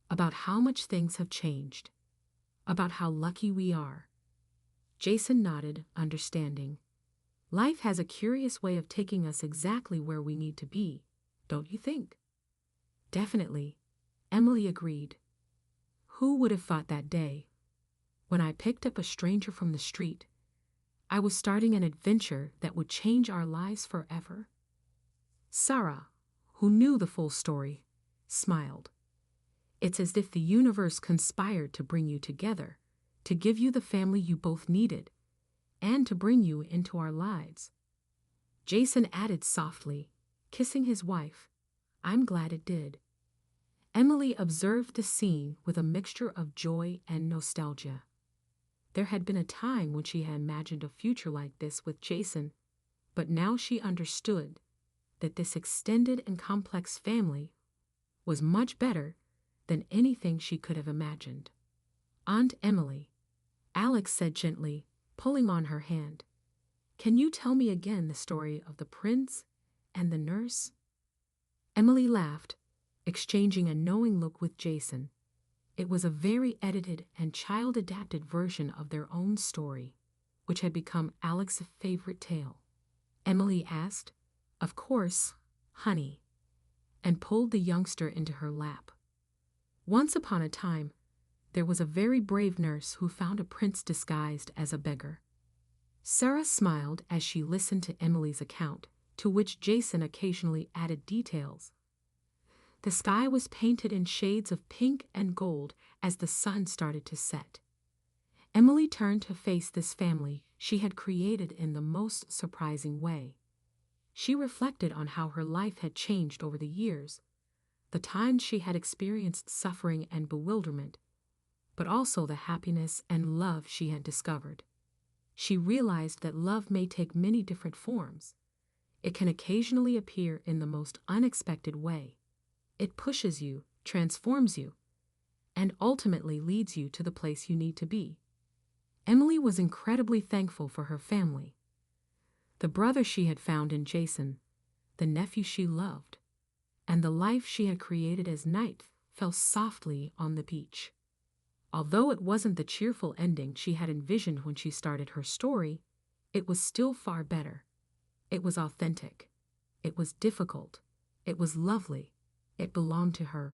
about how much things have changed, about how lucky we are. Jason nodded, understanding. Life has a curious way of taking us exactly where we need to be, don't you think? Definitely, Emily agreed. Who would have thought that day, when I picked up a stranger from the street, I was starting an adventure that would change our lives forever? Sarah, who knew the full story, smiled. It's as if the universe conspired to bring you together, to give you the family you both needed, and to bring you into our lives. Jason added softly, kissing his wife, I'm glad it did. Emily observed the scene with a mixture of joy and nostalgia. There had been a time when she had imagined a future like this with Jason, but now she understood that this extended and complex family was much better than anything she could have imagined. Aunt Emily, Alex said gently, pulling on her hand, can you tell me again the story of the prince and the nurse? Emily laughed, exchanging a knowing look with Jason. It was a very edited and child-adapted version of their own story, which had become Alex's favorite tale. Emily asked, Of course, honey, and pulled the youngster into her lap. Once upon a time, there was a very brave nurse who found a prince disguised as a beggar. Sarah smiled as she listened to Emily's account, to which Jason occasionally added details. The sky was painted in shades of pink and gold as the sun started to set. Emily turned to face this family she had created in the most surprising way. She reflected on how her life had changed over the years, the times she had experienced suffering and bewilderment, but also the happiness and love she had discovered. She realized that love may take many different forms. It can occasionally appear in the most unexpected way. It pushes you, transforms you, and ultimately leads you to the place you need to be. Emily was incredibly thankful for her family, the brother she had found in Jason, the nephew she loved, and the life she had created as night fell softly on the beach. Although it wasn't the cheerful ending she had envisioned when she started her story, it was still far better. It was authentic. It was difficult. It was lovely. It belonged to her.